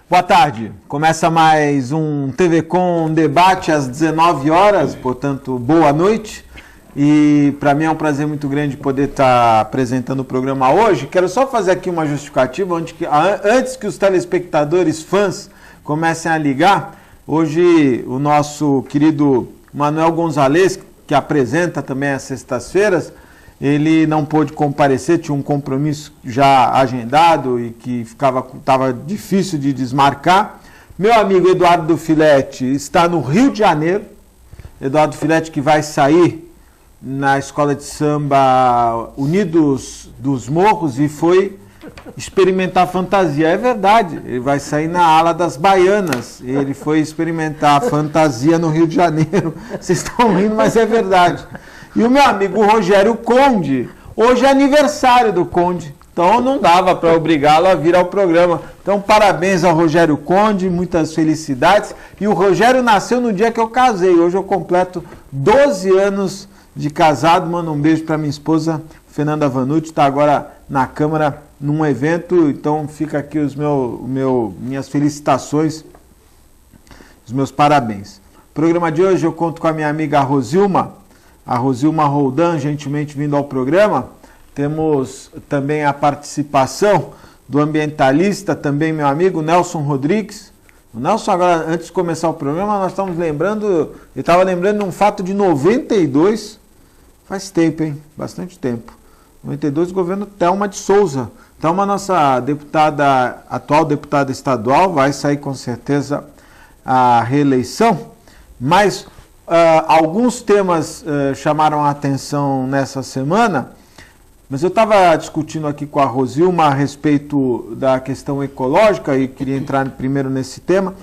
Boa tarde. Começa mais um TV Com debate às 19 horas, portanto, boa noite. E para mim é um prazer muito grande poder estar apresentando o programa hoje. Quero só fazer aqui uma justificativa antes que os telespectadores, fãs, comecem a ligar. Hoje o nosso querido Manuel Gonzalez, que apresenta também às sextas-feiras, ele não pôde comparecer, tinha um compromisso já agendado e que estava difícil de desmarcar. Meu amigo Eduardo Filete está no Rio de Janeiro. Eduardo Filete que vai sair na escola de samba Unidos dos Morros e foi experimentar fantasia. É verdade, ele vai sair na ala das baianas. Ele foi experimentar fantasia no Rio de Janeiro. Vocês estão rindo, mas é verdade. E o meu amigo Rogério Conde, hoje é aniversário do Conde, então não dava para obrigá-lo a vir ao programa. Então parabéns ao Rogério Conde, muitas felicidades. E o Rogério nasceu no dia que eu casei, hoje eu completo 12 anos de casado. Mando um beijo para minha esposa, Fernanda Vanucci, está agora na Câmara num evento, então fica aqui minhas felicitações, os meus parabéns. No programa de hoje eu conto com a minha amiga Rosilma Roldan, gentilmente vindo ao programa. Temos também a participação do ambientalista, também meu amigo Nelson Rodrigues. O Nelson, agora, antes de começar o programa, nós estamos lembrando, ele estava lembrando de um fato de 92, faz tempo, hein? Bastante tempo. 92, governo Thelma de Souza. Thelma, nossa atual deputada estadual, vai sair com certeza a reeleição, mas alguns temas chamaram a atenção nessa semana, mas eu estava discutindo aqui com a Rosilma a respeito da questão ecológica e queria entrar primeiro nesse tema,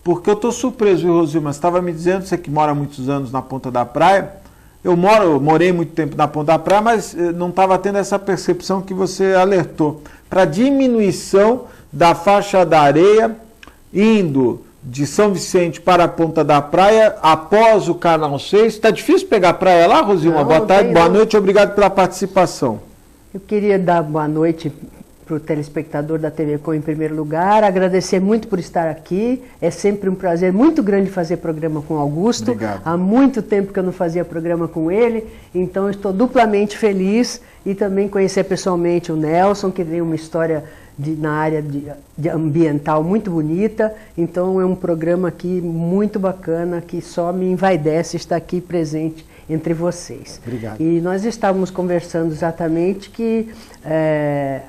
porque eu estou surpreso, viu, Rosilma? Você estava me dizendo, você que mora há muitos anos na Ponta da Praia, eu morei muito tempo na Ponta da Praia, mas não estava tendo essa percepção que você alertou. Para diminuição da faixa da areia, indo de São Vicente para a Ponta da Praia, após o Canal 6. Está difícil pegar praia lá, Rosilma? Boa tarde, boa noite, obrigado pela participação. Eu queria dar boa noite para o telespectador da TV Com em primeiro lugar, agradecer muito por estar aqui, é sempre um prazer muito grande fazer programa com o Augusto. Obrigado. Há muito tempo que eu não fazia programa com ele, então eu estou duplamente feliz e também conhecer pessoalmente o Nelson, que tem uma história na área de ambiental muito bonita, então é um programa aqui muito bacana, que só me envaidece estar aqui presente entre vocês. Obrigado. E nós estávamos conversando exatamente que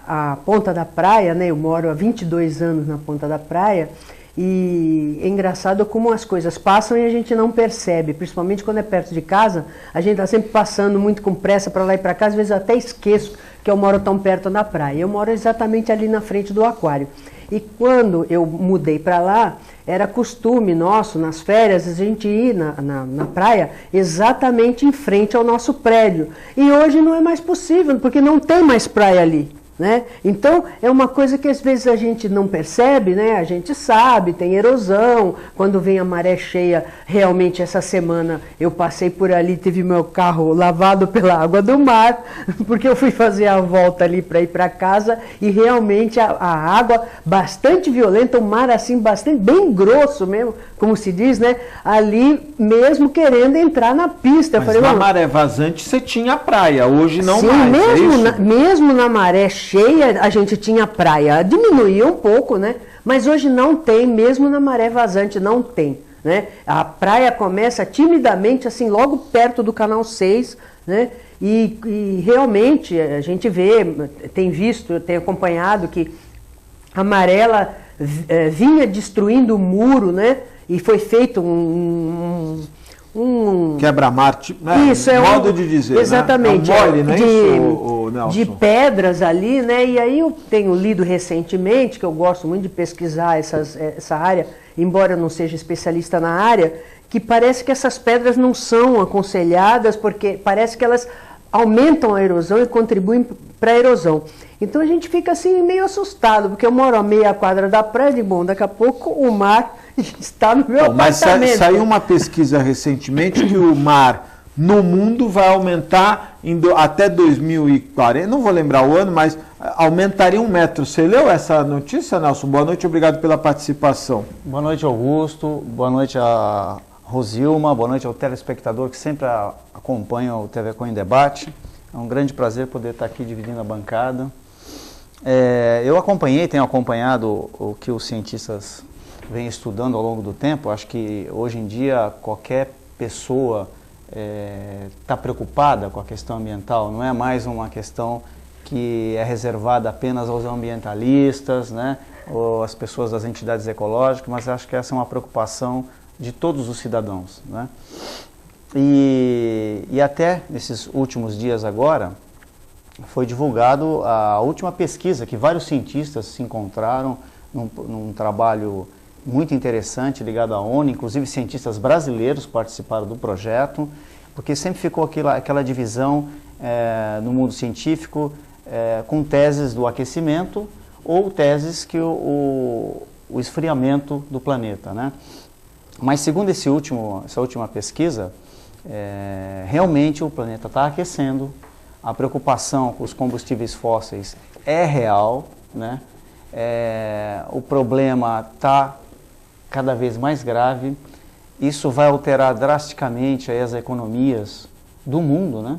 a Ponta da Praia, né, eu moro há 22 anos na Ponta da Praia, e é engraçado como as coisas passam e a gente não percebe, principalmente quando é perto de casa, a gente está sempre passando muito com pressa para lá e para cá, às vezes eu até esqueço que eu moro tão perto da praia. Eu moro exatamente ali na frente do aquário. E quando eu mudei para lá, era costume nosso, nas férias, a gente ir na praia exatamente em frente ao nosso prédio. E hoje não é mais possível, porque não tem mais praia ali. Né? Então, é uma coisa que às vezes a gente não percebe, né? A gente sabe, tem erosão, quando vem a maré cheia, realmente essa semana eu passei por ali, tive meu carro lavado pela água do mar, porque eu fui fazer a volta ali para ir para casa e realmente a água bastante violenta, o mar assim, bem grosso mesmo, como se diz, né? Ali mesmo querendo entrar na pista. Mas eu falei, na maré vazante você tinha praia, hoje não sim, mais, mesmo na maré cheia, a gente tinha praia, diminuía um pouco, né? Mas hoje não tem, mesmo na maré vazante não tem, né? A praia começa timidamente, assim, logo perto do Canal 6, né? E realmente a gente vê, tem visto, tem acompanhado que a maré ela vinha destruindo o muro, né? E foi feito um quebra-mar, né? Isso é modo de dizer, exatamente, né? É um mole, não é isso, Nelson? De pedras ali, né? E aí eu tenho lido recentemente, que eu gosto muito de pesquisar essa área, embora eu não seja especialista na área, que parece que essas pedras não são aconselhadas, porque parece que elas aumentam a erosão e contribuem para a erosão. Então a gente fica assim meio assustado, porque eu moro a meia quadra da praia, e bom, daqui a pouco o mar está no meu apartamento. Mas saiu uma pesquisa recentemente que o mar no mundo vai aumentar até 2040, não vou lembrar o ano, mas aumentaria 1 metro. Você leu essa notícia, Nelson? Boa noite, obrigado pela participação. Boa noite, Augusto. Boa noite a Rosilma. Boa noite ao telespectador que sempre acompanha o TV Com em Debate. É um grande prazer poder estar aqui dividindo a bancada. Eu tenho acompanhado o que os cientistas vêm estudando ao longo do tempo. Acho que hoje em dia qualquer pessoa está preocupada com a questão ambiental. Não é mais uma questão que é reservada apenas aos ambientalistas, né, ou às pessoas das entidades ecológicas, mas acho que essa é uma preocupação de todos os cidadãos, né? E até nesses últimos dias agora, foi divulgado a última pesquisa que vários cientistas se encontraram num trabalho muito interessante ligado à ONU, inclusive cientistas brasileiros participaram do projeto, porque sempre ficou aquela divisão no mundo científico com teses do aquecimento ou teses que o esfriamento do planeta, né? Mas segundo essa última pesquisa, realmente o planeta está aquecendo, a preocupação com os combustíveis fósseis é real, né? O problema está cada vez mais grave, isso vai alterar drasticamente aí as economias do mundo, né?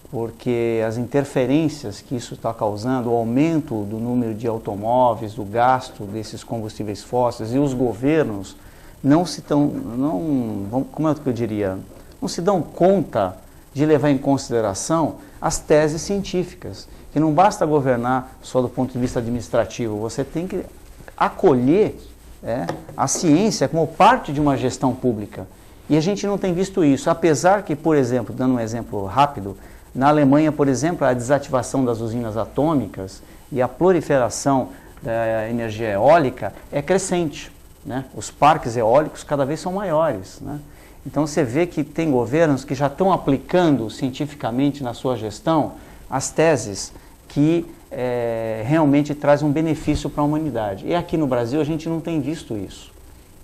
Porque as interferências que isso está causando, o aumento do número de automóveis, do gasto desses combustíveis fósseis, e os governos não se dão conta de levar em consideração as teses científicas, que não basta governar só do ponto de vista administrativo, você tem que acolher a ciência como parte de uma gestão pública. E a gente não tem visto isso, apesar que, por exemplo, dando um exemplo rápido, na Alemanha, por exemplo, a desativação das usinas atômicas e a proliferação da energia eólica é crescente, né? Os parques eólicos cada vez são maiores, né? Então você vê que tem governos que já estão aplicando cientificamente na sua gestão as teses que realmente trazem um benefício para a humanidade. E aqui no Brasil a gente não tem visto isso.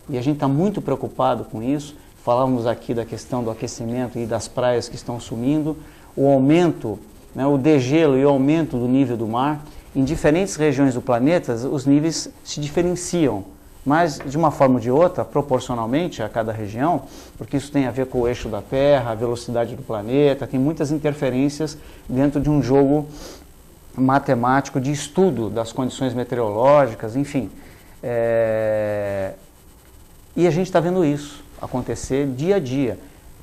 E a gente está muito preocupado com isso. Falávamos aqui da questão do aquecimento e das praias que estão sumindo, o aumento, né, o degelo e o aumento do nível do mar. Em diferentes regiões do planeta os níveis se diferenciam, mas de uma forma ou de outra, proporcionalmente a cada região, porque isso tem a ver com o eixo da Terra, a velocidade do planeta, tem muitas interferências dentro de um jogo matemático de estudo das condições meteorológicas, enfim. E a gente está vendo isso acontecer dia a dia.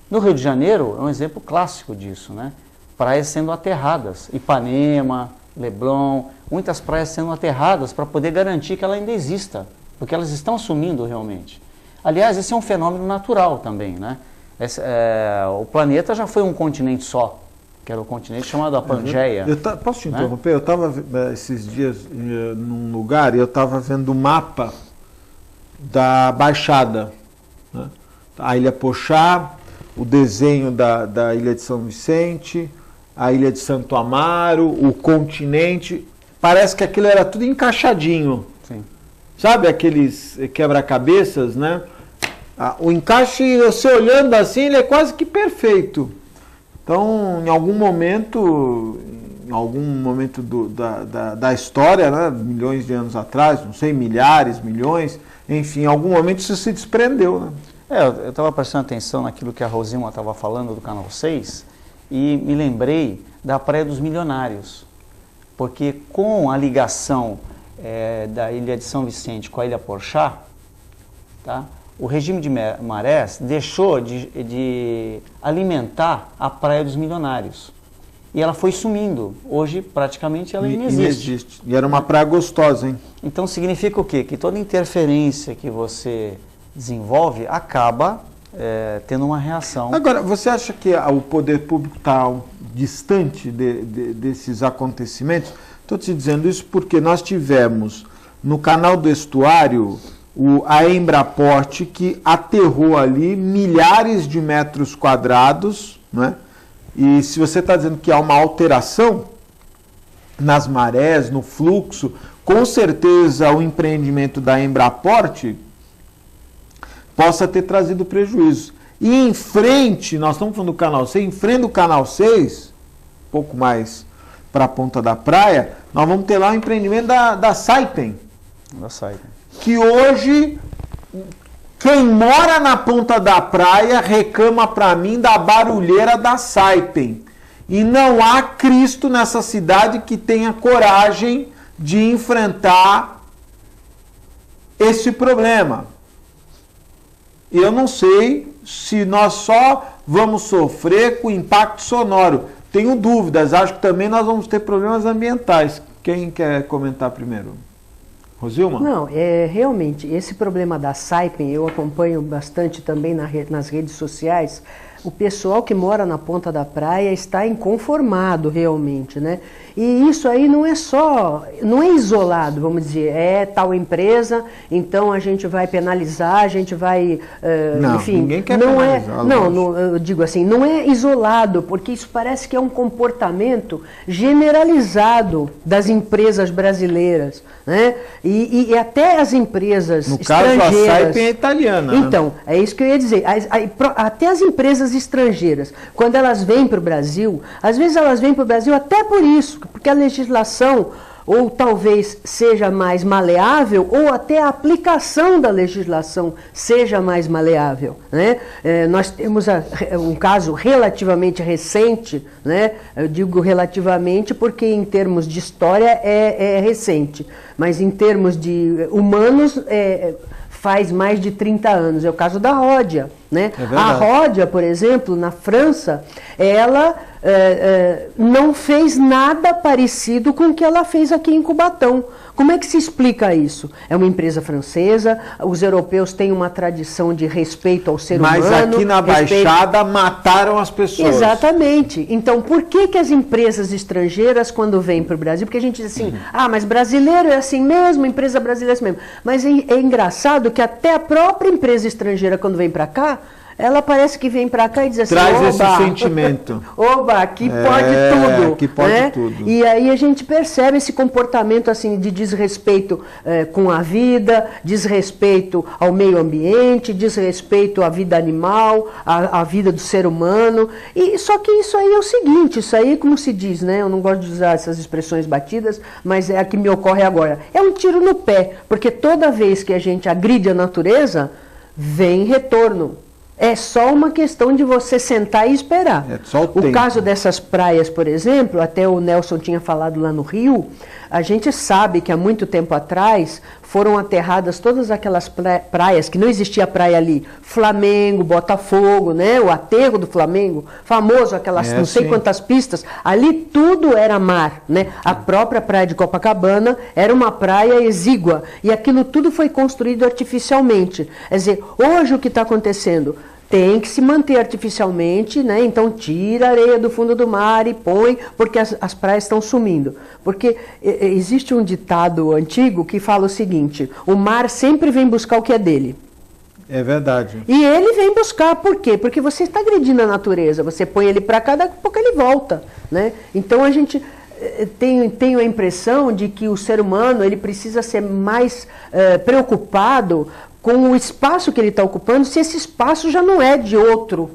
No Rio de Janeiro é um exemplo clássico disso, né? Praias sendo aterradas, Ipanema, Leblon, muitas praias sendo aterradas para poder garantir que ela ainda exista, porque elas estão sumindo realmente. Aliás, esse é um fenômeno natural também, né? O planeta já foi um continente só, que era o continente chamado a Pangeia. Posso te interromper? Eu estava esses dias num lugar e eu estava vendo o mapa da Baixada, né? A Ilha Pochá, o desenho da Ilha de São Vicente, a Ilha de Santo Amaro, o continente. Parece que aquilo era tudo encaixadinho. Sim. Sabe aqueles quebra-cabeças, né? O encaixe, você olhando assim, ele é quase que perfeito. Então, em algum momento da história, né, milhões de anos atrás, não sei, milhares, milhões, enfim, em algum momento isso se desprendeu, né? Eu estava prestando atenção naquilo que a Rosilma estava falando do Canal 6 e me lembrei da Praia dos Milionários, porque com a ligação da Ilha de São Vicente com a Ilha Porchá, tá, o regime de marés deixou de alimentar a Praia dos Milionários. E ela foi sumindo. Hoje, praticamente, ela inexiste. E era uma praia gostosa, hein? Então, significa o quê? Que toda interferência que você desenvolve acaba tendo uma reação. Agora, você acha que o poder público está distante desses acontecimentos? Estou te dizendo isso porque nós tivemos no canal do Estuário a Embraport, que aterrou ali milhares de metros quadrados, né? E se você está dizendo que há uma alteração nas marés, no fluxo, com certeza o empreendimento da Embraport possa ter trazido prejuízo. E em frente, nós estamos falando do Canal 6, em frente do Canal 6, um pouco mais para a ponta da praia, nós vamos ter lá o empreendimento da Saipem. Da Saipem. Que hoje, quem mora na ponta da praia reclama para mim da barulheira da Saipem. E não há Cristo nessa cidade que tenha coragem de enfrentar esse problema. Eu não sei se nós só vamos sofrer com impacto sonoro. Tenho dúvidas, acho que também nós vamos ter problemas ambientais. Quem quer comentar primeiro? Rosilma? Não, realmente, esse problema da Saipem, eu acompanho bastante também nas redes sociais. O pessoal que mora na ponta da praia está inconformado realmente, né? E isso aí não é isolado, vamos dizer, é tal empresa, então a gente vai penalizar, a gente vai, não, enfim, ninguém quer não penalizar, eu digo assim, não é isolado, porque isso parece que é um comportamento generalizado das empresas brasileiras, né? E até as empresas estrangeiras. No caso, a Saipem é italiana. Então, é isso que eu ia dizer. Até as empresas estrangeiras, quando elas vêm para o Brasil, às vezes elas vêm para o Brasil até por isso, porque a legislação ou talvez seja mais maleável, ou até a aplicação da legislação seja mais maleável, né? Nós temos um caso relativamente recente, né? Eu digo relativamente porque em termos de história é recente, mas em termos de humanos faz mais de 30 anos, é o caso da Ródia, né? A Ródia, por exemplo, na França, ela não fez nada parecido com o que ela fez aqui em Cubatão. Como é que se explica isso? É uma empresa francesa, os europeus têm uma tradição de respeito ao ser humano. Mas aqui na Baixada mataram as pessoas. Exatamente. Então, por que as empresas estrangeiras, quando vêm para o Brasil, porque a gente diz assim, mas brasileiro é assim mesmo, empresa brasileira é assim mesmo. Mas é engraçado que até a própria empresa estrangeira, quando vem para cá, ela parece que vem para cá e diz assim, traz esse sentimento. Oba, aqui pode tudo. Aqui pode, né? Tudo. E aí a gente percebe esse comportamento assim de desrespeito com a vida, desrespeito ao meio ambiente, desrespeito à vida animal, à vida do ser humano. E só que isso aí é o seguinte, isso aí, como se diz, né? Eu não gosto de usar essas expressões batidas, mas é a que me ocorre agora. É um tiro no pé, porque toda vez que a gente agride a natureza, vem retorno. É só uma questão de você sentar e esperar. É só o tempo. Caso dessas praias, por exemplo, até o Nelson tinha falado lá no Rio, a gente sabe que há muito tempo atrás foram aterradas todas aquelas praias, que não existia praia ali, Flamengo, Botafogo, né? O aterro do Flamengo, famoso, aquelas não sei quantas pistas, ali tudo era mar, né? A própria praia de Copacabana era uma praia exígua, e aquilo tudo foi construído artificialmente. Quer dizer, hoje o que está acontecendo? Tem que se manter artificialmente, né? Então tira a areia do fundo do mar e põe, porque as praias estão sumindo. Porque existe um ditado antigo que fala o seguinte, o mar sempre vem buscar o que é dele. É verdade. E ele vem buscar, por quê? Porque você está agredindo a natureza, você põe ele para cá, daqui a pouco ele volta, né? Então a gente tenho a impressão de que o ser humano ele precisa ser mais preocupado com o espaço que ele está ocupando, se esse espaço já não é de outro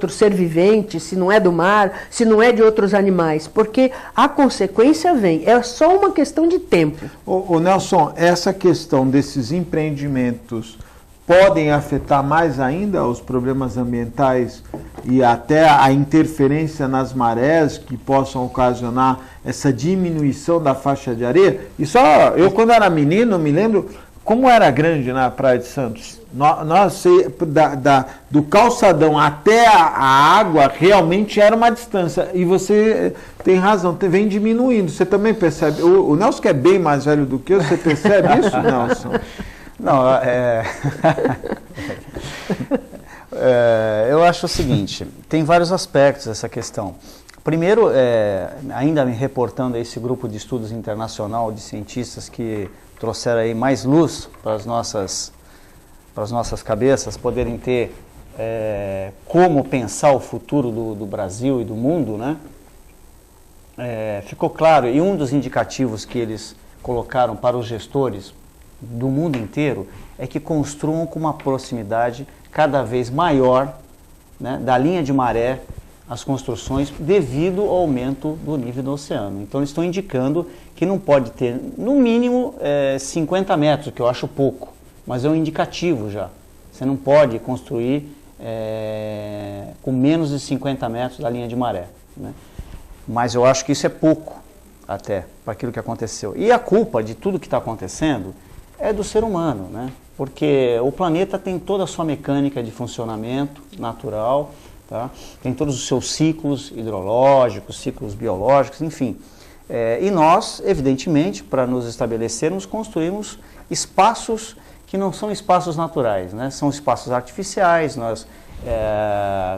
ser vivente, se não é do mar, se não é de outros animais, porque a consequência vem, é só uma questão de tempo. Ô Nelson, essa questão desses empreendimentos podem afetar mais ainda os problemas ambientais e até a interferência nas marés que possam ocasionar essa diminuição da faixa de areia? E só, eu quando era menino, me lembro como era grande na Praia de Santos. Do calçadão até a água realmente era uma distância. E você tem razão, vem diminuindo. Você também percebe? O Nelson, que é bem mais velho do que eu, você percebe isso, Nelson? Não, eu acho o seguinte, tem vários aspectos essa questão. Primeiro, ainda me reportando a esse grupo de estudos internacional de cientistas que trouxeram aí mais luz para as nossas cabeças, poderem ter como pensar o futuro do Brasil e do mundo, né? Ficou claro, e um dos indicativos que eles colocaram para os gestores do mundo inteiro é que construam com uma proximidade cada vez maior né, da linha de maré as construções devido ao aumento do nível do oceano. Então eles estão indicando que não pode ter, no mínimo, 50 metros, que eu acho pouco, mas é um indicativo já. Você não pode construir com menos de 50 metros da linha de maré, né? Mas eu acho que isso é pouco, até, para aquilo que aconteceu. E a culpa de tudo que está acontecendo é do ser humano, né? Porque o planeta tem toda a sua mecânica de funcionamento natural, tá? Tem todos os seus ciclos hidrológicos, ciclos biológicos, enfim. E nós, evidentemente, para nos estabelecermos, construímos espaços que não são espaços naturais, né? São espaços artificiais, nós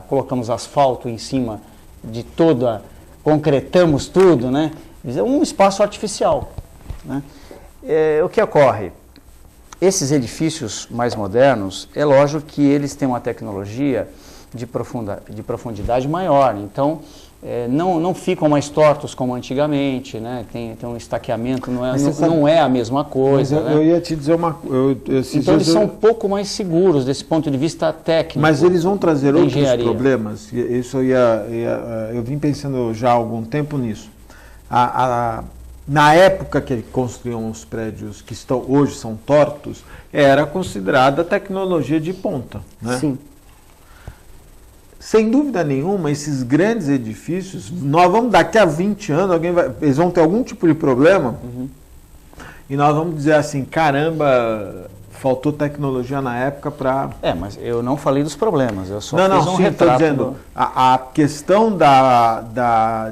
colocamos asfalto em cima de concretamos tudo, né? É um espaço artificial, né? O que ocorre? Esses edifícios mais modernos, é lógico que eles têm uma tecnologia de profundidade maior, então não ficam mais tortos como antigamente, né? Tem um estaqueamento, não é a mesma coisa. Mas eu ia te dizer uma coisa. Então eles são um pouco mais seguros desse ponto de vista técnico. Mas eles vão trazer outros problemas. Isso eu vim pensando já há algum tempo nisso. Na época que construíam os prédios que hoje são tortos, era considerada tecnologia de ponta, né? Sim. Sem dúvida nenhuma, esses grandes edifícios, nós vamos daqui a 20 anos, eles vão ter algum tipo de problema, e nós vamos dizer assim, caramba, faltou tecnologia na época para... mas eu não falei dos problemas, eu só fiz um retrato. Dizendo, a questão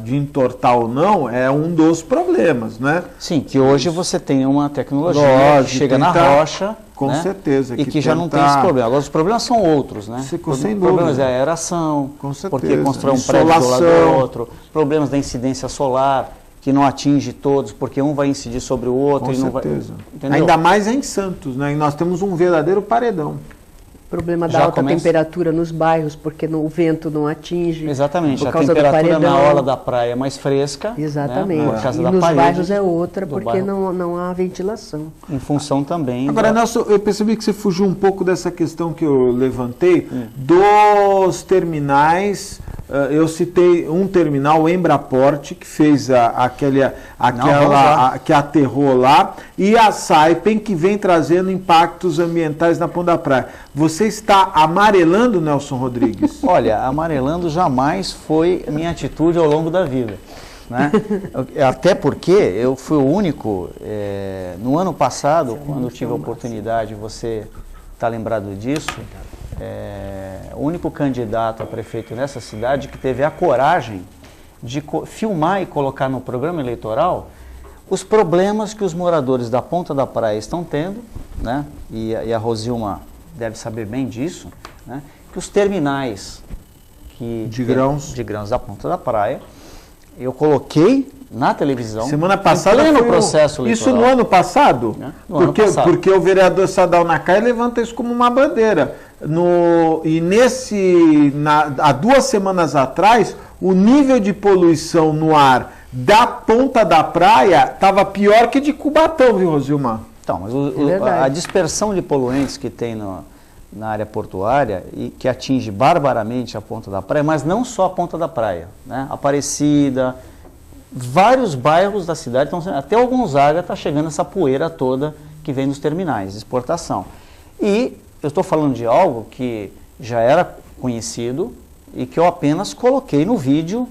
de entortar ou não é um dos problemas, né? Sim, que hoje você tem uma tecnologia que chega na rocha... Com, né? Certeza. E que já não tem esse problema. Agora, os problemas são outros, né? Sem problemas é a aeração, com certeza. Porque constrói um prédio do lado do outro. Problemas da incidência solar, que não atinge todos, porque um vai incidir sobre o outro. Com certeza. Ainda mais em Santos, né? E nós temos um verdadeiro paredão. Problema da alta temperatura nos bairros, porque o vento não atinge. Exatamente, a temperatura na orla da praia é mais fresca. Exatamente. Né? Por causa e da nos parede, bairros é outra, porque não há ventilação. Em função também... Agora, Nelson, eu percebi que você fugiu um pouco dessa questão que eu levantei, dos terminais. Eu citei um terminal, o Embraport, que fez que aterrou lá, e a Saipem, que vem trazendo impactos ambientais na Ponta da Praia. Você está amarelando, Nelson Rodrigues? Olha, amarelando jamais foi minha atitude ao longo da vida, né? Até porque eu fui o único, no ano passado, quando eu tive a oportunidade, você está lembrado disso, o único candidato a prefeito nessa cidade que teve a coragem de filmar e colocar no programa eleitoral os problemas que os moradores da Ponta da Praia estão tendo, né? E a Rosilma deve saber bem disso, né? Que os terminais de grãos da Ponta da Praia, eu coloquei na televisão. Semana passada foi no processo eleitoral. Isso no ano passado? Ano passado. Porque o vereador Sadal Nakai levanta isso como uma bandeira. Há 2 semanas atrás, o nível de poluição no ar da Ponta da Praia estava pior que de Cubatão, viu, Rosilmar? Então, mas a dispersão de poluentes que tem na área portuária e que atinge barbaramente a Ponta da Praia, mas não só a Ponta da Praia, né? Aparecida, vários bairros da cidade, até o Gonzaga está chegando essa poeira toda que vem dos terminais de exportação. E eu estou falando de algo que já era conhecido e que eu apenas coloquei no vídeo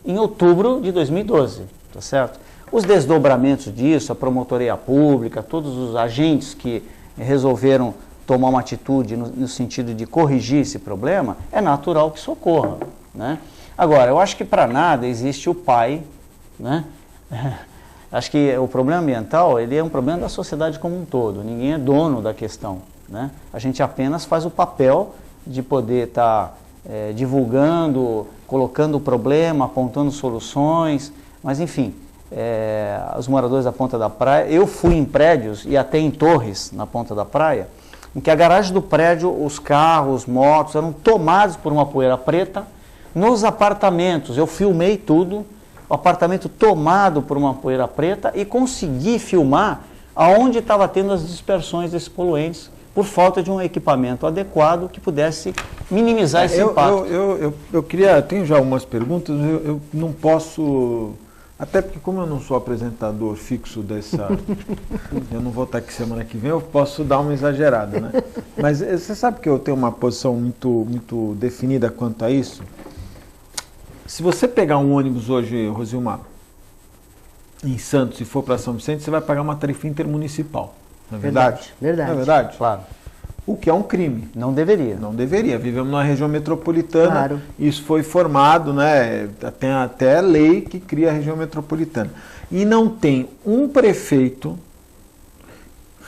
em outubro de 2012, tá certo? Os desdobramentos disso, a promotoria pública, todos os agentes que resolveram tomar uma atitude no sentido de corrigir esse problema, é natural que isso ocorra, né? Agora, eu acho que para nada existe o pai, né? Acho que o problema ambiental, ele é um problema da sociedade como um todo, ninguém é dono da questão, né? A gente apenas faz o papel de poder estar divulgando, colocando o problema, apontando soluções, mas enfim, os moradores da Ponta da Praia, eu fui em prédios e até em torres na Ponta da Praia, em que a garagem do prédio, os carros, motos eram tomados por uma poeira preta. Nos apartamentos, eu filmei tudo, o apartamento tomado por uma poeira preta e consegui filmar aonde estava tendo as dispersões desses poluentes, por falta de um equipamento adequado que pudesse minimizar esse impacto. Eu tenho já algumas perguntas, eu não posso, até porque como eu não sou apresentador fixo dessa, eu não vou estar aqui semana que vem, eu posso dar uma exagerada, né? Mas você sabe que eu tenho uma posição muito definida quanto a isso? Se você pegar um ônibus hoje, Rosilmar, em Santos e for para São Vicente, você vai pagar uma tarifa intermunicipal. Não é verdade? Verdade. Não é verdade? Claro. O que é um crime. Não deveria. Não deveria. Vivemos numa região metropolitana. Claro. Isso foi formado, né? Tem até lei que cria a região metropolitana. E não tem um prefeito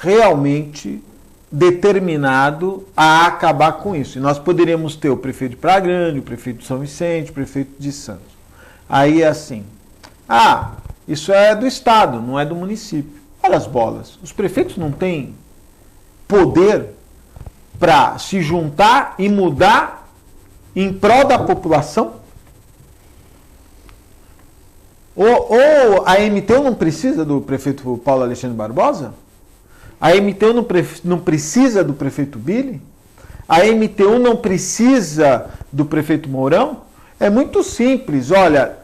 realmente determinado a acabar com isso. E nós poderíamos ter o prefeito de Praia Grande, o prefeito de São Vicente, o prefeito de Santos. Aí é assim, isso é do Estado, não é do município. Olha as bolas, os prefeitos não têm poder para se juntar e mudar em prol da população? Ou a MTU não precisa do prefeito Paulo Alexandre Barbosa? A MTU não precisa do prefeito Billy? A MTU não precisa do prefeito Mourão? É muito simples, olha,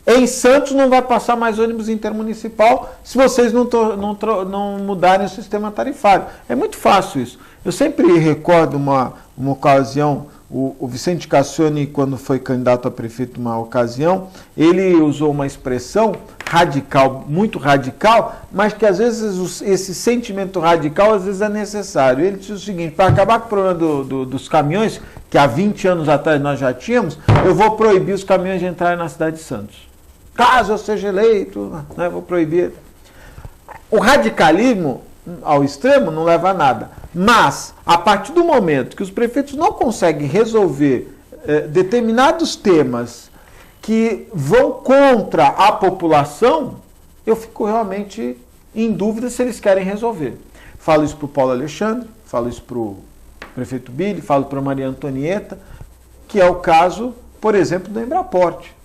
em Santos não vai passar mais ônibus intermunicipal se vocês não mudarem o sistema tarifário. É muito fácil isso. Eu sempre recordo uma ocasião, o Vicente Cassioni, quando foi candidato a prefeito uma ocasião, ele usou uma expressão radical, muito radical, mas que às vezes esse sentimento radical às vezes é necessário. Ele disse o seguinte: para acabar com o problema dos caminhões, que há 20 anos atrás nós já tínhamos, eu vou proibir os caminhões de entrarem na cidade de Santos. Caso eu seja eleito, né, vou proibir. O radicalismo ao extremo não leva a nada. Mas, a partir do momento que os prefeitos não conseguem resolver determinados temas que vão contra a população, eu fico realmente em dúvida se eles querem resolver. Falo isso para o Paulo Alexandre, falo isso para o prefeito Billy, falo para a Maria Antonieta, que é o caso, por exemplo, do Embraporte.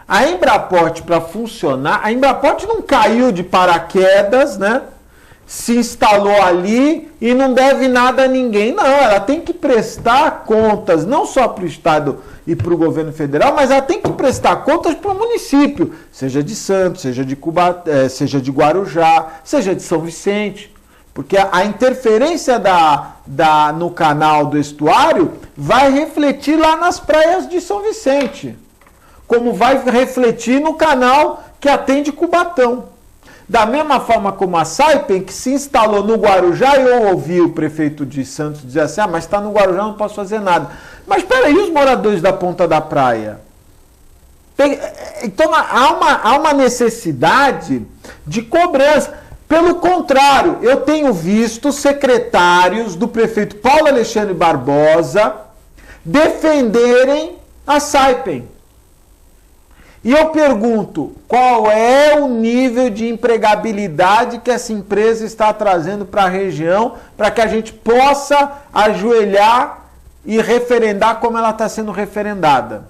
A Embraporte, para funcionar, a Embraporte não caiu de paraquedas, né? Se instalou ali e não deve nada a ninguém. Não, ela tem que prestar contas, não só para o Estado e para o governo federal, mas ela tem que prestar contas para o município, seja de Santos, seja de seja de Guarujá, seja de São Vicente. Porque a interferência no canal do estuário vai refletir lá nas praias de São Vicente, como vai refletir no canal que atende Cubatão. Da mesma forma como a Saipem, que se instalou no Guarujá, e eu ouvi o prefeito de Santos dizer assim: mas está no Guarujá, não posso fazer nada. Mas espera aí, os moradores da Ponta da Praia? Então há uma necessidade de cobrança. Pelo contrário, eu tenho visto secretários do prefeito Paulo Alexandre Barbosa defenderem a Saipem. E eu pergunto, qual é o nível de empregabilidade que essa empresa está trazendo para a região, para que a gente possa ajoelhar e referendar como ela está sendo referendada?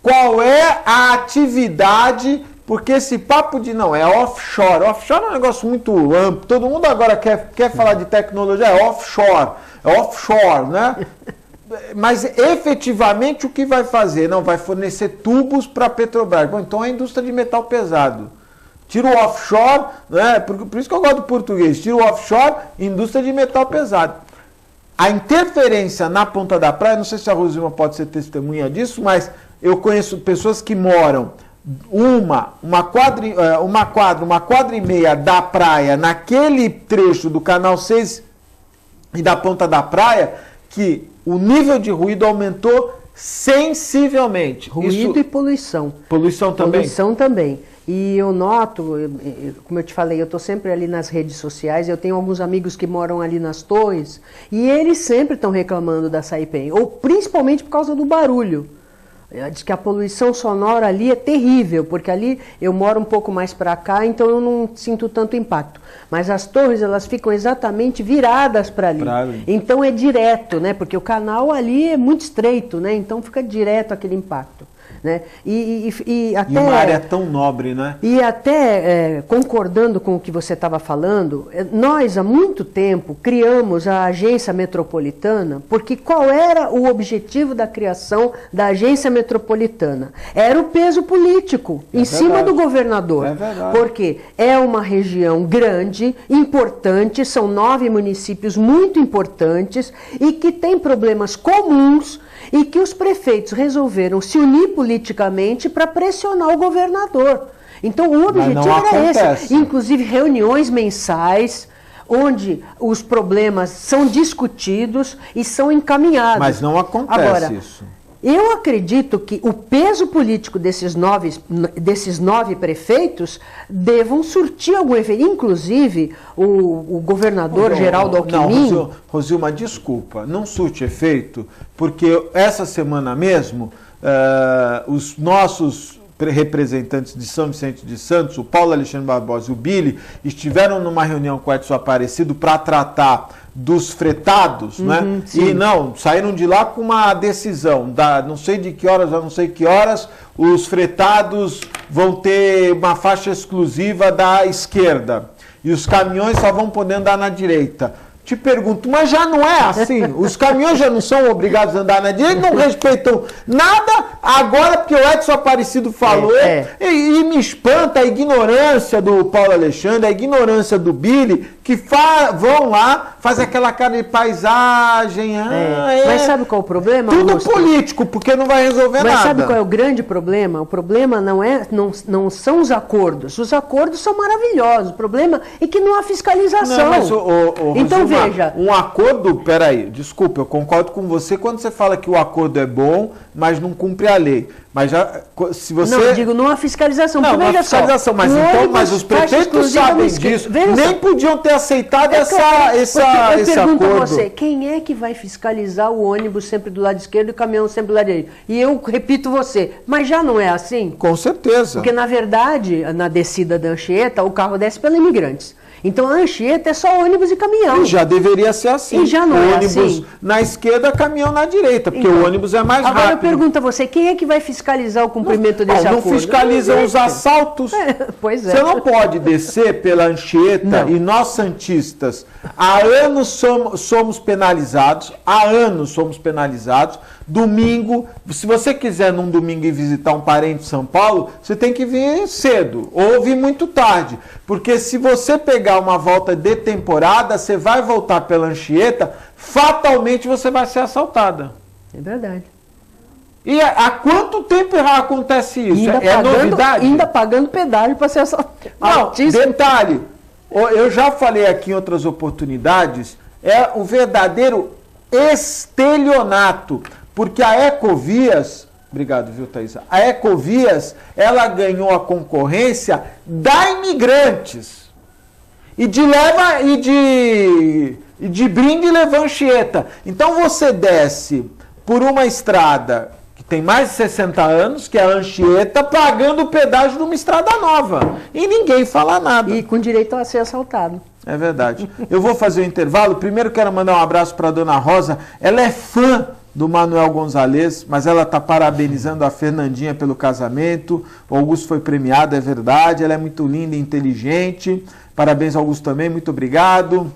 Qual é a atividade, porque esse papo de não, é offshore. Offshore é um negócio muito amplo, todo mundo agora quer falar de tecnologia, é offshore, né? Mas efetivamente o que vai fazer? Não, vai fornecer tubos para a Petrobras. Bom, então é a indústria de metal pesado. Tira o offshore, né? Por isso que eu gosto do português. Tira o offshore, indústria de metal pesado. A interferência na Ponta da Praia, não sei se a Rosilma pode ser testemunha disso, mas eu conheço pessoas que moram uma quadra e meia da praia, naquele trecho do Canal 6 e da Ponta da Praia, que o nível de ruído aumentou sensivelmente. Ruído e poluição. Poluição também? Poluição também. E eu noto, como eu te falei, eu estou sempre ali nas redes sociais, eu tenho alguns amigos que moram ali nas torres, e eles sempre estão reclamando da Saipem, ou principalmente por causa do barulho. Diz que a poluição sonora ali é terrível, porque ali eu moro um pouco mais para cá, então eu não sinto tanto impacto. Mas as torres, elas ficam exatamente viradas para ali. Então é direto, né? Porque o canal ali é muito estreito, né? Então fica direto aquele impacto. né? E uma área tão nobre, né? E até concordando com o que você estava falando, nós há muito tempo criamos a agência metropolitana, porque qual era o objetivo da criação da agência metropolitana? Era o peso político em cima do governador. É verdade. Porque é uma região grande, importante, são 9 municípios muito importantes e que tem problemas comuns e que os prefeitos resolveram se unir politicamente para pressionar o governador. Então o objetivo era esse, inclusive reuniões mensais, onde os problemas são discutidos e são encaminhados. Mas não acontece isso. Eu acredito que o peso político desses nove prefeitos devam surtir algum efeito. Inclusive, o governador Geraldo Alckmin... Não, Rosilma, desculpa, não surte efeito, porque essa semana mesmo, os nossos representantes de São Vicente de Santos, o Paulo Alexandre Barbosa e o Billy, estiveram numa reunião com o Edson Aparecido para tratar dos fretados, né? Sim. E não, saíram de lá com uma decisão, não sei de que horas a não sei que horas, os fretados vão ter uma faixa exclusiva da esquerda e os caminhões só vão poder andar na direita. Te pergunto, mas já não é assim? Os caminhões já não são obrigados a andar na direita, não respeitam nada, agora porque o Edson Aparecido falou, e me espanta a ignorância do Paulo Alexandre, a ignorância do Billy, que vão lá, faz aquela cara de paisagem. Mas sabe qual é o problema, Tudo Augusto? Político, porque não vai resolver nada. Mas sabe qual é o grande problema? O problema não são os acordos são maravilhosos, o problema é que não há fiscalização. Não, mas, então Rosilma, veja... Um acordo, peraí, desculpa, eu concordo com você quando você fala que o acordo é bom, mas não cumpre a lei. Mas já, se você... Não, eu digo, não há fiscalização. Não, não há fiscalização, mas os prefeitos sabem disso, nem podiam ter aceitado esse acordo. Eu pergunto a você, quem é que vai fiscalizar o ônibus sempre do lado esquerdo e o caminhão sempre do lado direito? E eu repito você, mas já não é assim? Com certeza. Porque, na verdade, na descida da Anchieta, o carro desce pelos imigrantes. Então a Anchieta é só ônibus e caminhão. E já deveria ser assim. E já não é ônibus assim. Na esquerda, caminhão na direita, porque o ônibus é mais rápido. Agora eu pergunto a você, quem é que vai fiscalizar o cumprimento desse acordo? Não fiscalizam os assaltos. Pois é. Você não pode descer pela Anchieta e nós santistas, há anos somos penalizados, Domingo, se você quiser num domingo ir visitar um parente em São Paulo, você tem que vir cedo ou vir muito tarde. Porque se você pegar uma volta de temporada, você vai voltar pela Anchieta, fatalmente você vai ser assaltada. É verdade. E há quanto tempo acontece isso? Novidade? Ainda pagando pedágio para ser assaltado. Não, detalhe, eu já falei aqui em outras oportunidades, é o verdadeiro estelionato. Porque a Ecovias, obrigado, viu, Thaisa? A Ecovias, ela ganhou a concorrência da Imigrantes. E de brinde leva Anchieta. Então você desce por uma estrada que tem mais de 60 anos, que é a Anchieta, pagando o pedágio de uma estrada nova. E ninguém fala nada. E com direito a ser assaltado. É verdade. Eu vou fazer o intervalo. Primeiro quero mandar um abraço para a dona Rosa. Ela é fã do Manuel Gonzalez, mas ela está parabenizando a Fernandinha pelo casamento. O Augusto foi premiado, é verdade. Ela é muito linda e inteligente. Parabéns, Augusto, também. Muito obrigado.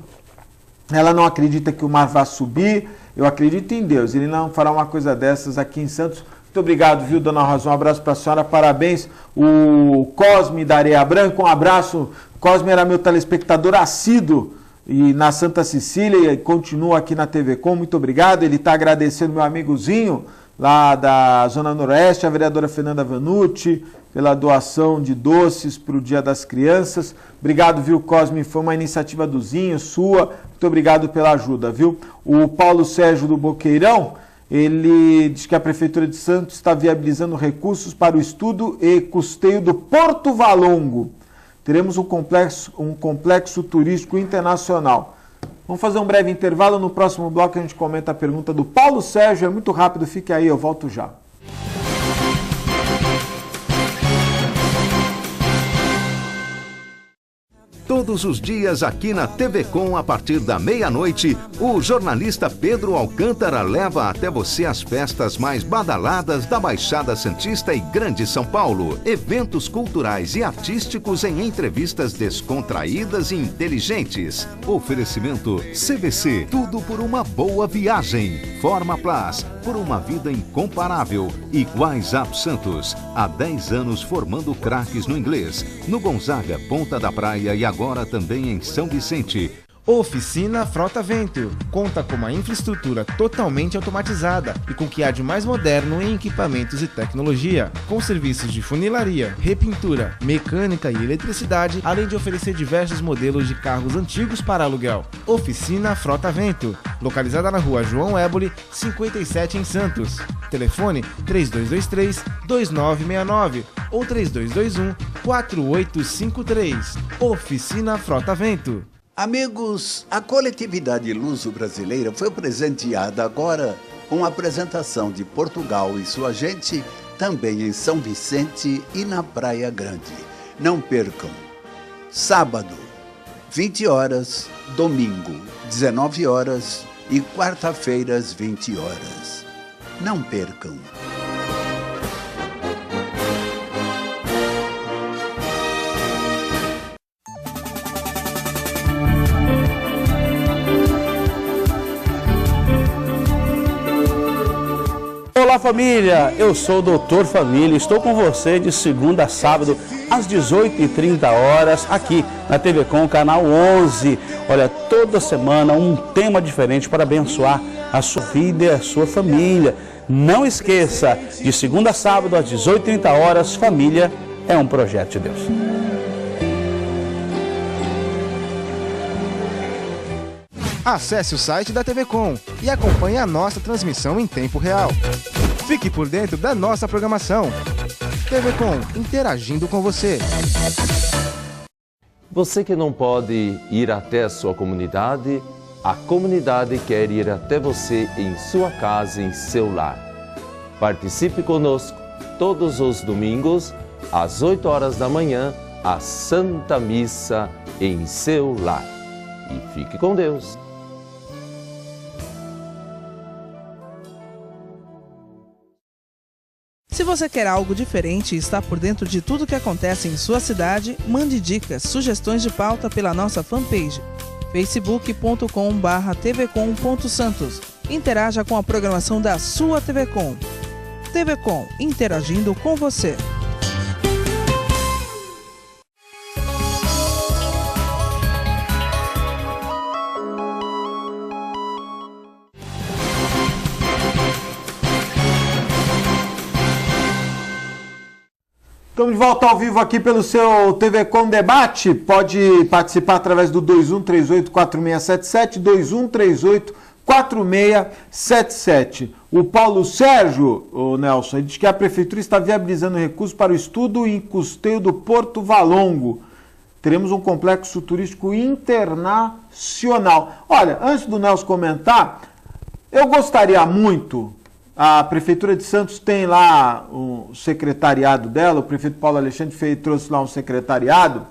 Ela não acredita que o mar vai subir. Eu acredito em Deus. Ele não fará uma coisa dessas aqui em Santos. Muito obrigado, viu, dona Rosa? Um abraço para a senhora. Parabéns. O Cosme da Areia Branca, um abraço. Cosme era meu telespectador assíduo e na Santa Cecília e continua aqui na TV Com. Muito obrigado. Ele está agradecendo meu amigozinho lá da Zona Noroeste, a vereadora Fernanda Vanucci, pela doação de doces para o Dia das Crianças. Obrigado, viu, Cosme? Foi uma iniciativa do Zinho, sua. Muito obrigado pela ajuda, viu? O Paulo Sérgio do Boqueirão, ele diz que a Prefeitura de Santos está viabilizando recursos para o estudo e custeio do Porto Valongo. Teremos um complexo turístico internacional. Vamos fazer um breve intervalo. No próximo bloco a gente comenta a pergunta do Paulo Sérgio. É muito rápido, fique aí, eu volto já. Todos os dias aqui na TV Com, a partir da meia-noite, o jornalista Pedro Alcântara leva até você as festas mais badaladas da Baixada Santista e Grande São Paulo. Eventos culturais e artísticos em entrevistas descontraídas e inteligentes. Oferecimento CVC, tudo por uma boa viagem. Forma Plus, por uma vida incomparável. E WhatsApp Santos, há 10 anos formando craques no inglês. No Gonzaga, Ponta da Praia e agora também em São Vicente. Oficina Frota Vento conta com uma infraestrutura totalmente automatizada e com o que há de mais moderno em equipamentos e tecnologia, com serviços de funilaria, repintura, mecânica e eletricidade, além de oferecer diversos modelos de carros antigos para aluguel. Oficina Frota Vento, localizada na rua João Éboli, 57 em Santos. Telefone 3223-2969 ou 3221-4853. Oficina Frota Vento. Amigos, a coletividade luso-brasileira foi presenteada agora com a apresentação de Portugal e sua gente, também em São Vicente e na Praia Grande. Não percam. Sábado, 20 horas, domingo, 19 horas e quarta-feiras, 20 horas. Não percam. Olá família, eu sou o Dr. Família, estou com você de segunda a sábado às 18h30 aqui na TV Com, canal 11. Olha, toda semana um tema diferente para abençoar a sua vida e a sua família. Não esqueça, de segunda a sábado às 18h30, família é um projeto de Deus. Acesse o site da TV Com e acompanhe a nossa transmissão em tempo real. Fique por dentro da nossa programação. TV Com, interagindo com você. Você que não pode ir até a sua comunidade, a comunidade quer ir até você em sua casa, em seu lar. Participe conosco todos os domingos, às 8 horas da manhã, a Santa Missa em seu lar. E fique com Deus. Se você quer algo diferente e está por dentro de tudo que acontece em sua cidade, mande dicas, sugestões de pauta pela nossa fanpage facebook.com/tvcom.santos. Interaja com a programação da sua TV Com. TV Com, interagindo com você. Estamos de volta ao vivo aqui pelo seu TV Com Debate. Pode participar através do 2138-4677, 2138-4677. O Paulo Sérgio, o Nelson, ele diz que a Prefeitura está viabilizando recursos para o estudo e custeio do Porto Valongo. Teremos um complexo turístico internacional. Olha, antes do Nelson comentar, eu gostaria muito... A Prefeitura de Santos tem lá o secretariado dela, o prefeito Paulo Alexandre trouxe lá um secretariado.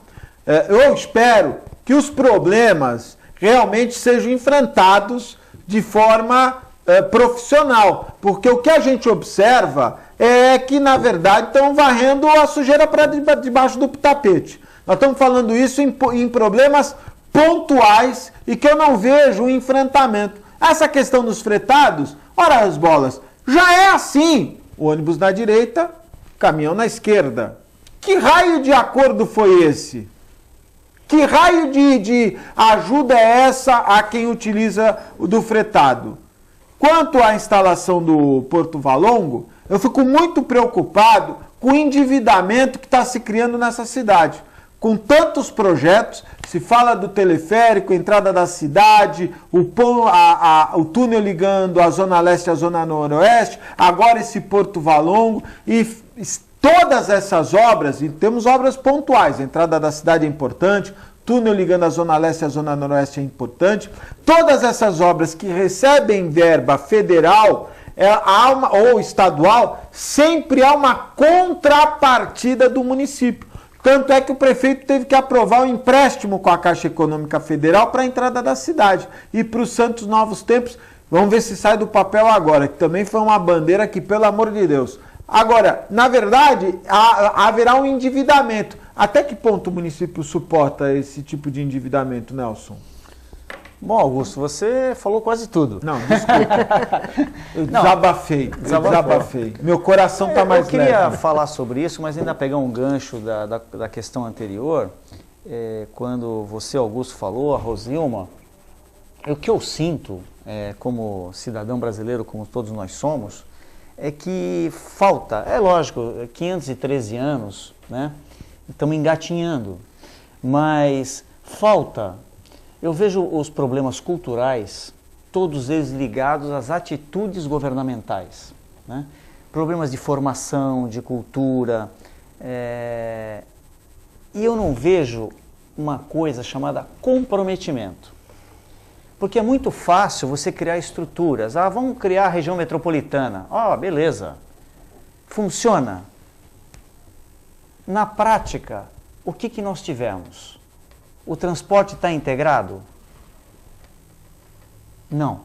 Eu espero que os problemas realmente sejam enfrentados de forma profissional, porque o que a gente observa é que, na verdade, estão varrendo a sujeira para debaixo do tapete. Nós estamos falando isso em problemas pontuais e que eu não vejo um enfrentamento. Essa questão dos fretados, ora as bolas, já é assim, o ônibus na direita, caminhão na esquerda. Que raio de acordo foi esse? Que raio de ajuda é essa a quem utiliza o do fretado? Quanto à instalação do Porto Valongo, eu fico muito preocupado com o endividamento que está se criando nessa cidade. Com tantos projetos, se fala do teleférico, entrada da cidade, o túnel ligando a Zona Leste à Zona Noroeste, agora esse Porto Valongo, e todas essas obras, e temos obras pontuais, a entrada da cidade é importante, túnel ligando a Zona Leste à Zona Noroeste é importante, todas essas obras que recebem verba federal ou estadual, sempre há uma contrapartida do município. Tanto é que o prefeito teve que aprovar um empréstimo com a Caixa Econômica Federal para a entrada da cidade. E para o Santos Novos Tempos, vamos ver se sai do papel agora, que também foi uma bandeira que, pelo amor de Deus. Agora, na verdade, haverá um endividamento. Até que ponto o município suporta esse tipo de endividamento, Nelson? Bom, Augusto, você falou quase tudo. Não, desculpa. Eu desabafei. Meu coração está mais leve. Eu queria falar sobre isso, mas ainda pegar um gancho da questão anterior. Quando você, Augusto, falou, a Rosilma, o que eu sinto, como cidadão brasileiro, como todos nós somos, é que falta, é lógico, 513 anos, né? Estamos engatinhando, mas falta. Eu vejo os problemas culturais, todos eles ligados às atitudes governamentais, né? Problemas de formação, de cultura, e eu não vejo uma coisa chamada comprometimento. Porque é muito fácil você criar estruturas. Vamos criar a região metropolitana. Beleza. Funciona. Na prática, o que nós tivemos? O transporte está integrado? Não.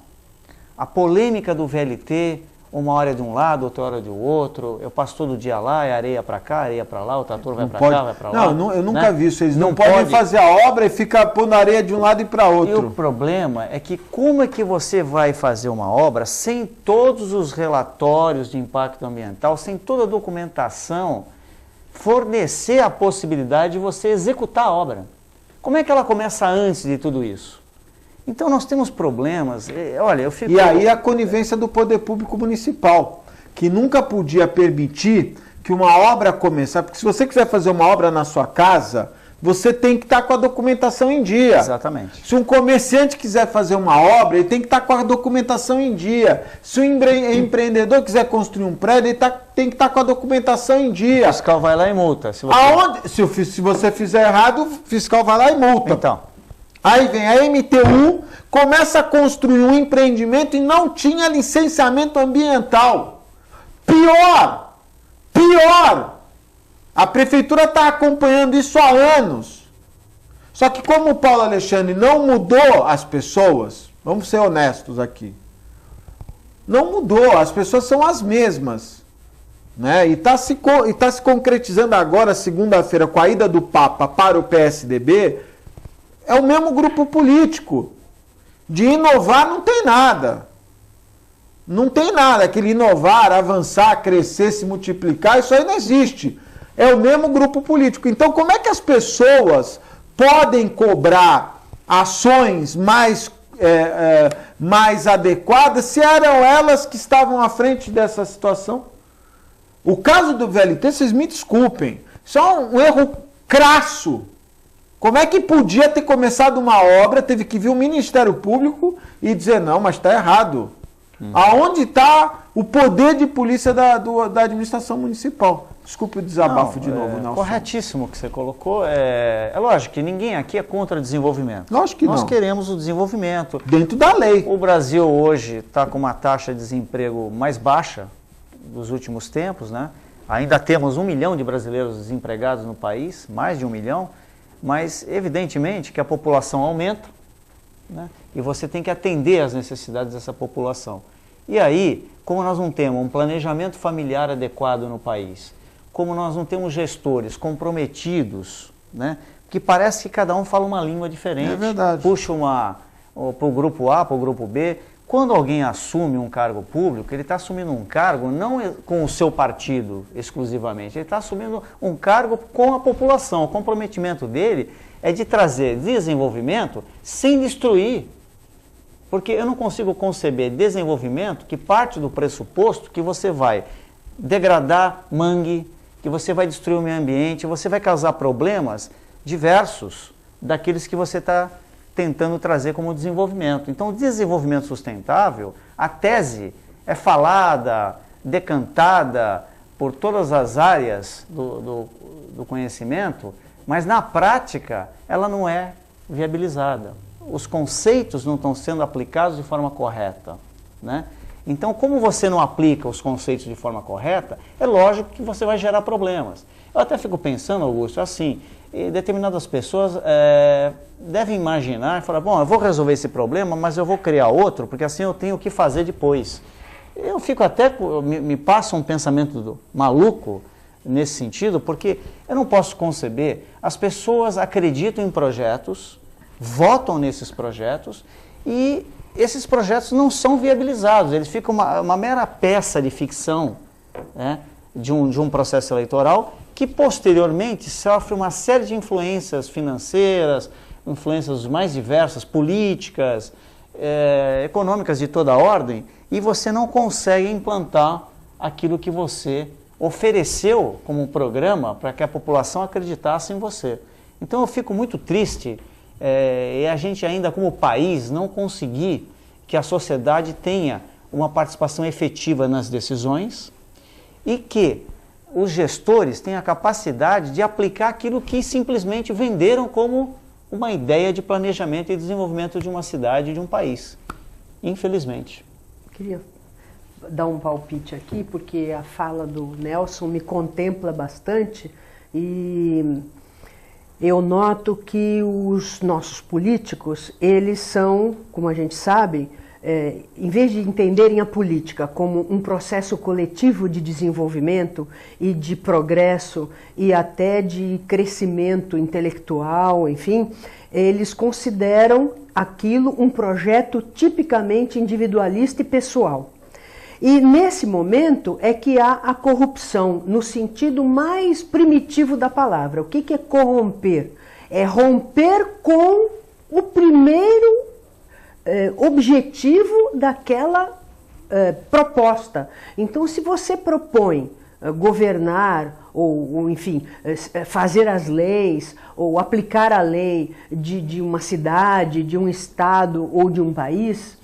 A polêmica do VLT, uma hora é de um lado, outra hora é do outro, eu passo todo dia lá, é areia para cá, areia para lá, o trator vai para cá, vai para lá. Não, eu nunca vi isso. Eles não podem fazer a obra e ficar pondo areia de um lado e para outro. E o problema é que como é que você vai fazer uma obra sem todos os relatórios de impacto ambiental, sem toda a documentação, fornecer a possibilidade de você executar a obra? Como é que ela começa antes de tudo isso? Então nós temos problemas, olha, eu fico... E aí a conivência do poder público municipal, que nunca podia permitir que uma obra começasse, porque se você quiser fazer uma obra na sua casa, você tem que estar com a documentação em dia. Exatamente. Se um comerciante quiser fazer uma obra, ele tem que estar com a documentação em dia. Se um empreendedor quiser construir um prédio, ele tem que estar com a documentação em dia. O fiscal vai lá e multa. Se você fizer errado, o fiscal vai lá e multa. Então. Aí vem a MTU, começa a construir um empreendimento e não tinha licenciamento ambiental. Pior! A prefeitura está acompanhando isso há anos. Só que como o Paulo Alexandre não mudou as pessoas, vamos ser honestos aqui, não mudou, as pessoas são as mesmas. Né? E está se concretizando agora, segunda-feira, com a ida do Papa para o PSDB, é o mesmo grupo político. De inovar não tem nada. Não tem nada. Aquele inovar, avançar, crescer, se multiplicar, isso aí não existe. É o mesmo grupo político. Então, como é que as pessoas podem cobrar ações mais adequadas se eram elas que estavam à frente dessa situação? O caso do VLT, vocês me desculpem, isso é um erro crasso. Como é que podia ter começado uma obra, teve que vir o Ministério Público e dizer, não, mas está errado. Aonde está o poder de polícia da administração municipal? Desculpe o desabafo de novo, Nelson. Corretíssimo o que você colocou. É lógico que ninguém aqui é contra desenvolvimento. Lógico que não. Nós queremos o desenvolvimento. Dentro da lei. O Brasil hoje está com uma taxa de desemprego mais baixa dos últimos tempos, né? Ainda temos 1 milhão de brasileiros desempregados no país, mais de 1 milhão, mas evidentemente que a população aumenta, né? E você tem que atender às necessidades dessa população. E aí, como nós não temos um planejamento familiar adequado no país, como nós não temos gestores comprometidos, né? Que parece que cada um fala uma língua diferente. É verdade. Puxa para o grupo A, para o grupo B. Quando alguém assume um cargo público, ele está assumindo um cargo não com o seu partido exclusivamente, ele está assumindo um cargo com a população. O comprometimento dele é de trazer desenvolvimento sem destruir. Porque eu não consigo conceber desenvolvimento que parte do pressuposto que você vai degradar mangue, que você vai destruir o meio ambiente, você vai causar problemas diversos daqueles que você está tentando trazer como desenvolvimento. Então, o desenvolvimento sustentável, a tese é falada, decantada por todas as áreas do conhecimento, mas na prática ela não é viabilizada. Os conceitos não estão sendo aplicados de forma correta, né? Então, como você não aplica os conceitos de forma correta, é lógico que você vai gerar problemas. Eu até fico pensando, Augusto, assim, determinadas pessoas devem imaginar e falar, bom, eu vou resolver esse problema, mas eu vou criar outro, porque assim eu tenho o que fazer depois. Eu fico até, me passa um pensamento maluco nesse sentido, porque eu não posso conceber, as pessoas acreditam em projetos, votam nesses projetos e esses projetos não são viabilizados, eles ficam uma mera peça de ficção, né, de um processo eleitoral que posteriormente sofre uma série de influências financeiras, influências mais diversas, políticas, econômicas de toda ordem, e você não consegue implantar aquilo que você ofereceu como programa para que a população acreditasse em você. Então eu fico muito triste e a gente ainda como país não conseguir que a sociedade tenha uma participação efetiva nas decisões e que os gestores tenham a capacidade de aplicar aquilo que simplesmente venderam como uma ideia de planejamento e desenvolvimento de uma cidade e de um país, infelizmente. Queria dar um palpite aqui, porque a fala do Nelson me contempla bastante e eu noto que os nossos políticos, eles são, como a gente sabe, em vez de entenderem a política como um processo coletivo de desenvolvimento e de progresso e até de crescimento intelectual, enfim, eles consideram aquilo um projeto tipicamente individualista e pessoal. E nesse momento é que há a corrupção, no sentido mais primitivo da palavra. O que é corromper? É romper com o primeiro objetivo daquela proposta. Então, se você propõe governar, ou enfim, fazer as leis, ou aplicar a lei de uma cidade, de um estado ou de um país,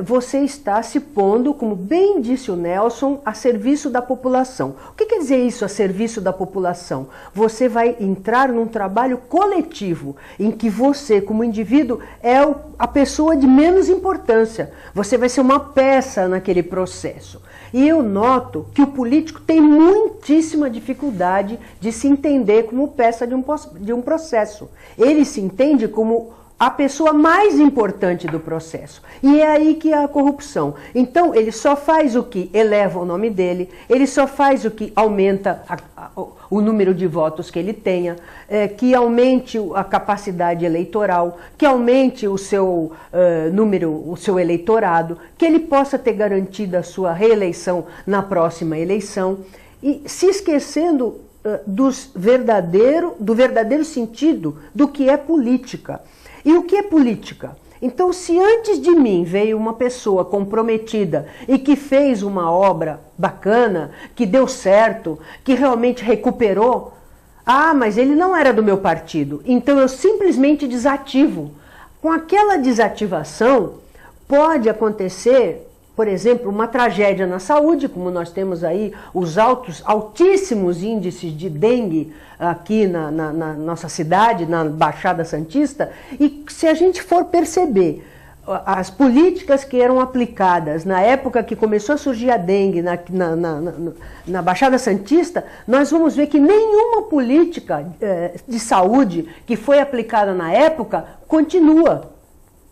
você está se pondo, como bem disse o Nelson, a serviço da população. O que quer dizer isso, a serviço da população? Você vai entrar num trabalho coletivo, em que você, como indivíduo, é a pessoa de menos importância. Você vai ser uma peça naquele processo. E eu noto que o político tem muitíssima dificuldade de se entender como peça de um processo. Ele se entende como a pessoa mais importante do processo. E é aí que há a corrupção. Então, ele só faz o que eleva o nome dele, ele só faz o que aumenta o número de votos que ele tenha, que aumente a capacidade eleitoral, que aumente o seu o seu eleitorado, que ele possa ter garantida a sua reeleição na próxima eleição, e se esquecendo do verdadeiro sentido do que é política. E o que é política? Então, se antes de mim veio uma pessoa comprometida e que fez uma obra bacana, que deu certo, que realmente recuperou, mas ele não era do meu partido, então eu simplesmente desativo. Com aquela desativação, pode acontecer, por exemplo, uma tragédia na saúde, como nós temos aí os altíssimos índices de dengue aqui na nossa cidade, na Baixada Santista, e se a gente for perceber as políticas que eram aplicadas na época que começou a surgir a dengue na Baixada Santista, nós vamos ver que nenhuma política de saúde que foi aplicada na época continua.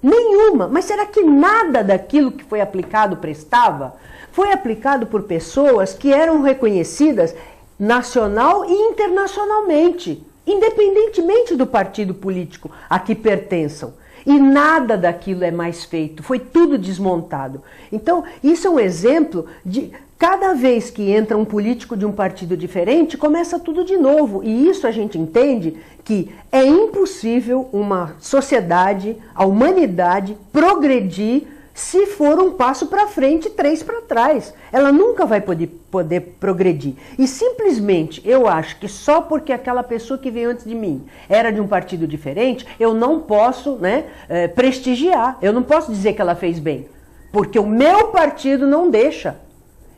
Nenhuma. Mas será que nada daquilo que foi aplicado prestava? Foi aplicado por pessoas que eram reconhecidas nacional e internacionalmente, independentemente do partido político a que pertençam. E nada daquilo é mais feito, foi tudo desmontado. Então, isso é um exemplo de cada vez que entra um político de um partido diferente, começa tudo de novo. E isso a gente entende que é impossível uma sociedade, a humanidade, progredir se for um passo para frente e 3 para trás. Ela nunca vai poder progredir. E simplesmente eu acho que só porque aquela pessoa que veio antes de mim era de um partido diferente, eu não posso prestigiar, eu não posso dizer que ela fez bem, porque o meu partido não deixa.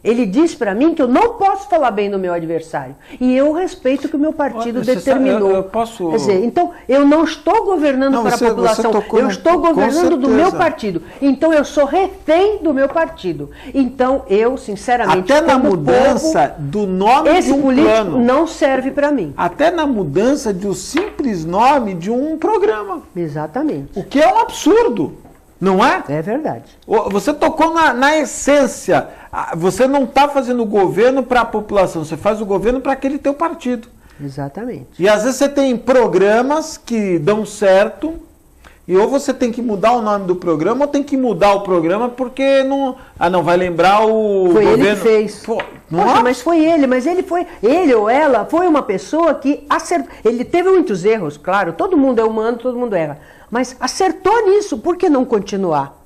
Ele diz para mim que eu não posso falar bem do meu adversário. E eu respeito o que o meu partido determinou. Eu posso... Quer dizer, então, eu não estou governando para a população, eu estou governando do meu partido. Então, eu sou refém do meu partido. Então, eu, sinceramente, até na mudança do nome de um político plano, não serve para mim. até na mudança de um simples nome de um programa. Exatamente. O que é um absurdo, não é? É verdade. Você tocou na essência. Você não está fazendo o governo para a população, você faz o governo para aquele teu partido. Exatamente. E às vezes você tem programas que dão certo, e ou você tem que mudar o nome do programa, ou tem que mudar o programa porque não vai lembrar o foi governo. Ele que fez. Poxa, mas foi ele, ele ou ela foi uma pessoa que acertou. Ele teve muitos erros, claro, todo mundo é humano, todo mundo erra, mas acertou nisso, por que não continuar?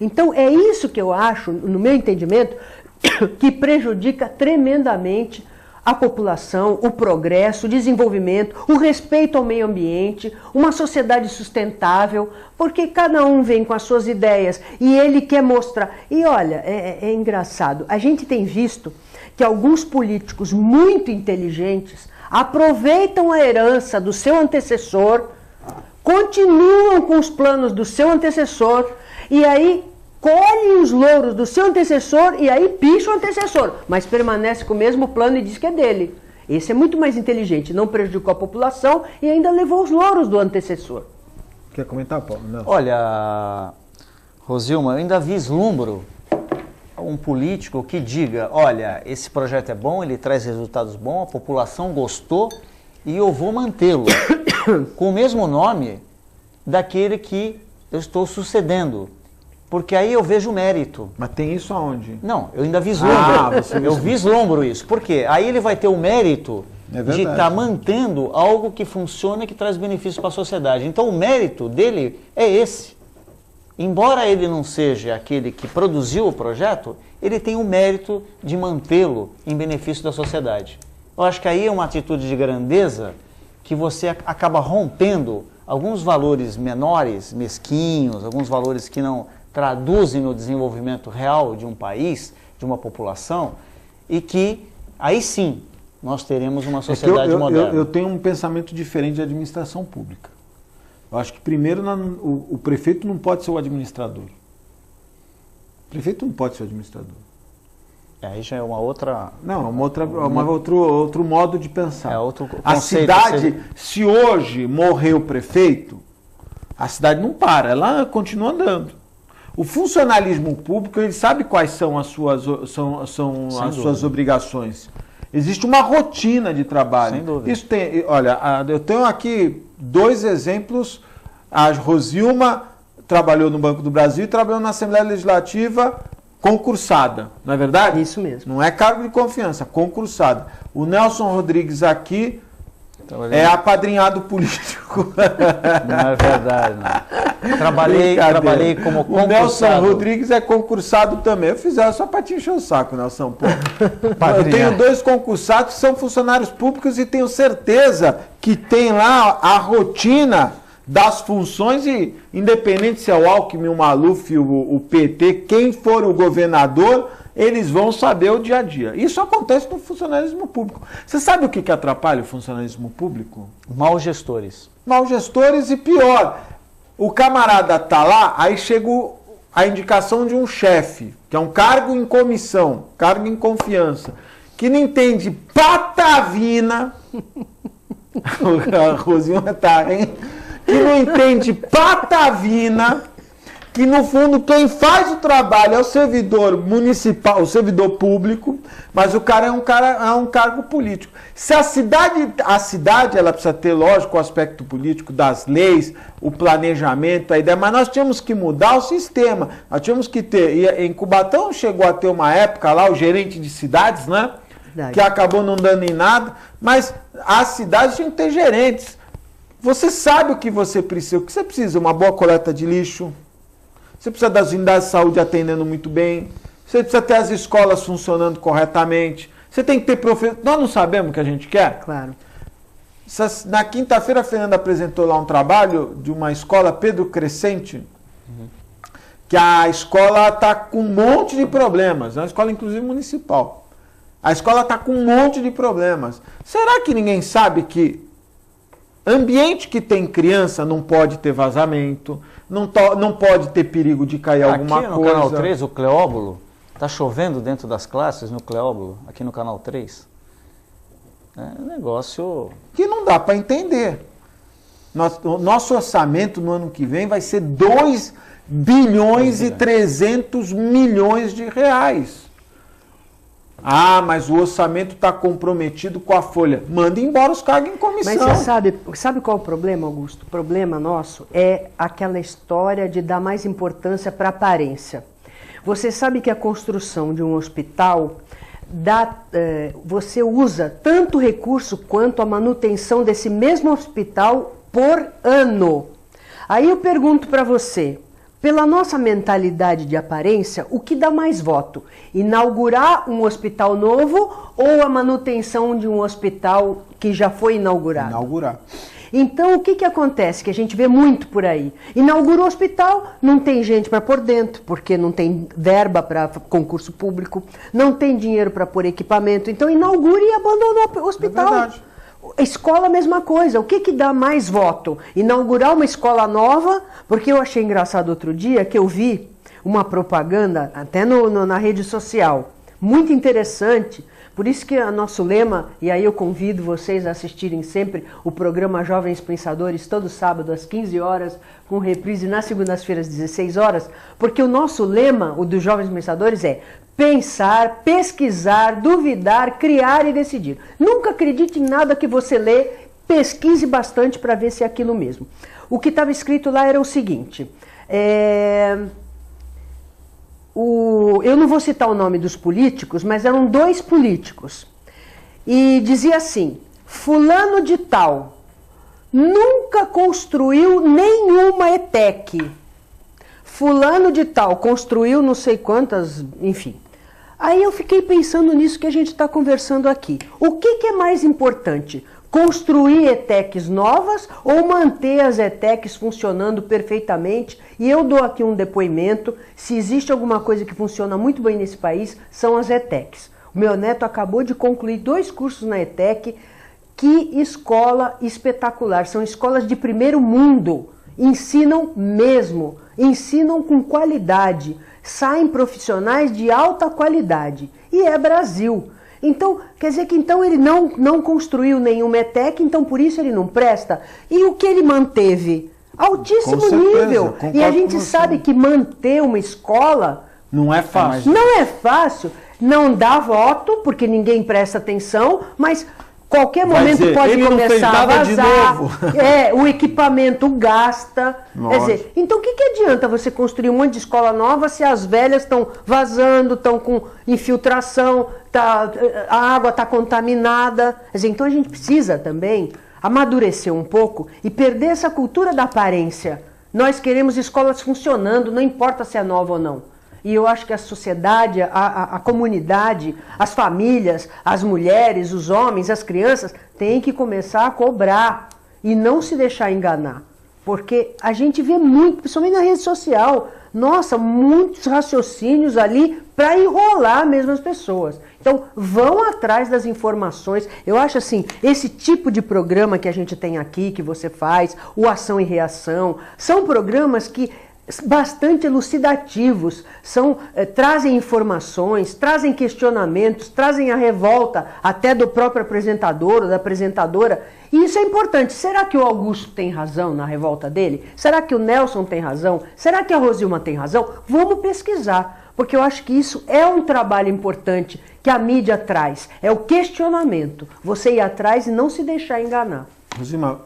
Então é isso que eu acho, no meu entendimento, que prejudica tremendamente a população, o progresso, o desenvolvimento, o respeito ao meio ambiente, uma sociedade sustentável, porque cada um vem com as suas ideias e ele quer mostrar. E olha, é engraçado, a gente tem visto que alguns políticos muito inteligentes aproveitam a herança do seu antecessor, continuam com os planos do seu antecessor e aí colhem os louros do seu antecessor e aí picha o antecessor, mas permanece com o mesmo plano e diz que é dele. Esse é muito mais inteligente, não prejudicou a população e ainda levou os louros do antecessor. Quer comentar, Paulo? Não. Olha, Rosilma, eu ainda vislumbro um político que diga, olha, esse projeto é bom, ele traz resultados bons, a população gostou e eu vou mantê-lo com o mesmo nome daquele que eu estou sucedendo. Porque aí eu vejo o mérito. Mas tem isso aonde? Não, eu ainda vislumbro. Eu vislumbro isso. Por quê? Aí ele vai ter o mérito de estar mantendo algo que funciona e que traz benefícios para a sociedade. Então o mérito dele é esse. Embora ele não seja aquele que produziu o projeto, ele tem o mérito de mantê-lo em benefício da sociedade. Eu acho que aí é uma atitude de grandeza que você acaba rompendo alguns valores menores, mesquinhos, alguns valores que não traduzem no desenvolvimento real de um país, de uma população, e que aí sim nós teremos uma sociedade moderna. Eu tenho um pensamento diferente de administração pública. Eu acho que primeiro o prefeito não pode ser o administrador. O prefeito não pode ser o administrador. Aí já é uma outra... Não, outro modo de pensar. É outro conceito. A cidade, se hoje morrer o prefeito, a cidade não para, ela continua andando. O funcionalismo público, ele sabe quais são as suas obrigações. Existe uma rotina de trabalho. Sem dúvida. Isso tem, olha, eu tenho aqui 2 exemplos. A Rosilma trabalhou no Banco do Brasil e trabalhou na Assembleia Legislativa concursada, não é verdade? Isso mesmo. Não é cargo de confiança, concursada. O Nelson Rodrigues aqui é apadrinhado político. Não é verdade, não. Trabalhei como concursado. O Nelson Rodrigues é concursado também. Eu fiz ela só para te encher o saco, Nelson. Pô. Eu tenho 2 concursados que são funcionários públicos e tenho certeza que tem lá a rotina das funções e, independente se é o Alckmin, o Maluf, o PT, quem for o governador, eles vão saber o dia a dia. Isso acontece no funcionalismo público. Você sabe o que atrapalha o funcionalismo público? Maus gestores. Maus gestores e pior, o camarada tá lá, aí chega a indicação de um chefe, que é um cargo em comissão, cargo em confiança, que não entende patavina, a Rosinha tá, hein? Que não entende patavina, que no fundo quem faz o trabalho é o servidor municipal, o servidor público, mas o cara é um cargo político. Se a cidade ela precisa ter, lógico, o aspecto político das leis, o planejamento, a ideia, mas nós tínhamos que mudar o sistema. Nós tínhamos que ter, e em Cubatão chegou a ter uma época lá, o gerente de cidades, né? Que acabou não dando em nada, mas as cidades tinham que ter gerentes. Você sabe o que você precisa. O que você precisa? Uma boa coleta de lixo. Você precisa das unidades de saúde atendendo muito bem. Você precisa ter as escolas funcionando corretamente. Você tem que ter professor. Nós não sabemos o que a gente quer? Claro. Na quinta-feira a Fernanda apresentou lá um trabalho de uma escola Pedro Crescente, que a escola está com um monte de problemas, é uma escola inclusive municipal. A escola está com um monte de problemas. Será que ninguém sabe que ambiente que tem criança não pode ter vazamento, não pode ter perigo de cair alguma coisa? Aqui no Canal 3, o Cleóbulo, está chovendo dentro das classes no Cleóbulo, aqui no Canal 3. É um negócio que não dá para entender. O nosso orçamento no ano que vem vai ser 2 bilhões e 300 milhões de reais. Ah, mas o orçamento está comprometido com a folha. Manda embora os cargos em comissão. Mas você sabe qual é o problema, Augusto? O problema nosso é aquela história de dar mais importância para a aparência. Você sabe que a construção de um hospital, você usa tanto recurso quanto a manutenção desse mesmo hospital por ano. Aí eu pergunto para você, pela nossa mentalidade de aparência, o que dá mais voto? Inaugurar um hospital novo ou a manutenção de um hospital que já foi inaugurado? Inaugurar. Então, o que acontece? Que a gente vê muito por aí. Inaugura o hospital, não tem gente para pôr dentro, porque não tem verba para concurso público, não tem dinheiro para pôr equipamento. Então, inaugura e abandona o hospital. É verdade. Escola, mesma coisa. O que dá mais voto? Inaugurar uma escola nova, porque eu achei engraçado outro dia que eu vi uma propaganda, até na rede social, muito interessante. Por isso que o nosso lema, e aí eu convido vocês a assistirem sempre o programa Jovens Pensadores, todo sábado às 15 horas, com reprise nas segundas-feiras às 16 horas, porque o nosso lema, o dos Jovens Pensadores, é pensar, pesquisar, duvidar, criar e decidir. Nunca acredite em nada que você lê, pesquise bastante para ver se é aquilo mesmo. O que estava escrito lá era o seguinte, eu não vou citar o nome dos políticos, mas eram 2 políticos. E dizia assim, fulano de tal nunca construiu nenhuma ETEC. Fulano de tal construiu não sei quantas, enfim. Aí eu fiquei pensando nisso que a gente está conversando aqui. O que é mais importante? Construir ETECs novas ou manter as ETECs funcionando perfeitamente? E eu dou aqui um depoimento, se existe alguma coisa que funciona muito bem nesse país, são as ETECs. O meu neto acabou de concluir 2 cursos na ETEC, que escola espetacular, são escolas de primeiro mundo, ensinam mesmo, ensinam com qualidade, saem profissionais de alta qualidade, e é Brasil. Então, quer dizer que então ele não construiu nenhuma ETEC, então por isso ele não presta. E o que ele manteve? Altíssimo nível. E a gente sabe que manter uma escola não é fácil. Não é fácil, não dá voto, porque ninguém presta atenção, mas qualquer momento pode começar a vazar. O equipamento gasta. Quer dizer, então o que adianta você construir um monte de escola nova se as velhas estão vazando, estão com infiltração, a água está contaminada? Quer dizer, então a gente precisa também amadurecer um pouco e perder essa cultura da aparência. Nós queremos escolas funcionando, não importa se é nova ou não. E eu acho que a sociedade, a comunidade, as famílias, as mulheres, os homens, as crianças, têm que começar a cobrar e não se deixar enganar. Porque a gente vê muito, principalmente na rede social, nossa, muitos raciocínios ali para enrolar mesmo as pessoas. Então, vão atrás das informações. Eu acho assim, esse tipo de programa que a gente tem aqui, que você faz, o Ação e Reação, são programas que bastante elucidativos, trazem informações, trazem questionamentos, trazem a revolta até do próprio apresentador ou da apresentadora. E isso é importante. Será que o Augusto tem razão na revolta dele? Será que o Nelson tem razão? Será que a Rosilma tem razão? Vamos pesquisar, porque eu acho que isso é um trabalho importante que a mídia traz. É o questionamento. Você ir atrás e não se deixar enganar. Rosilma,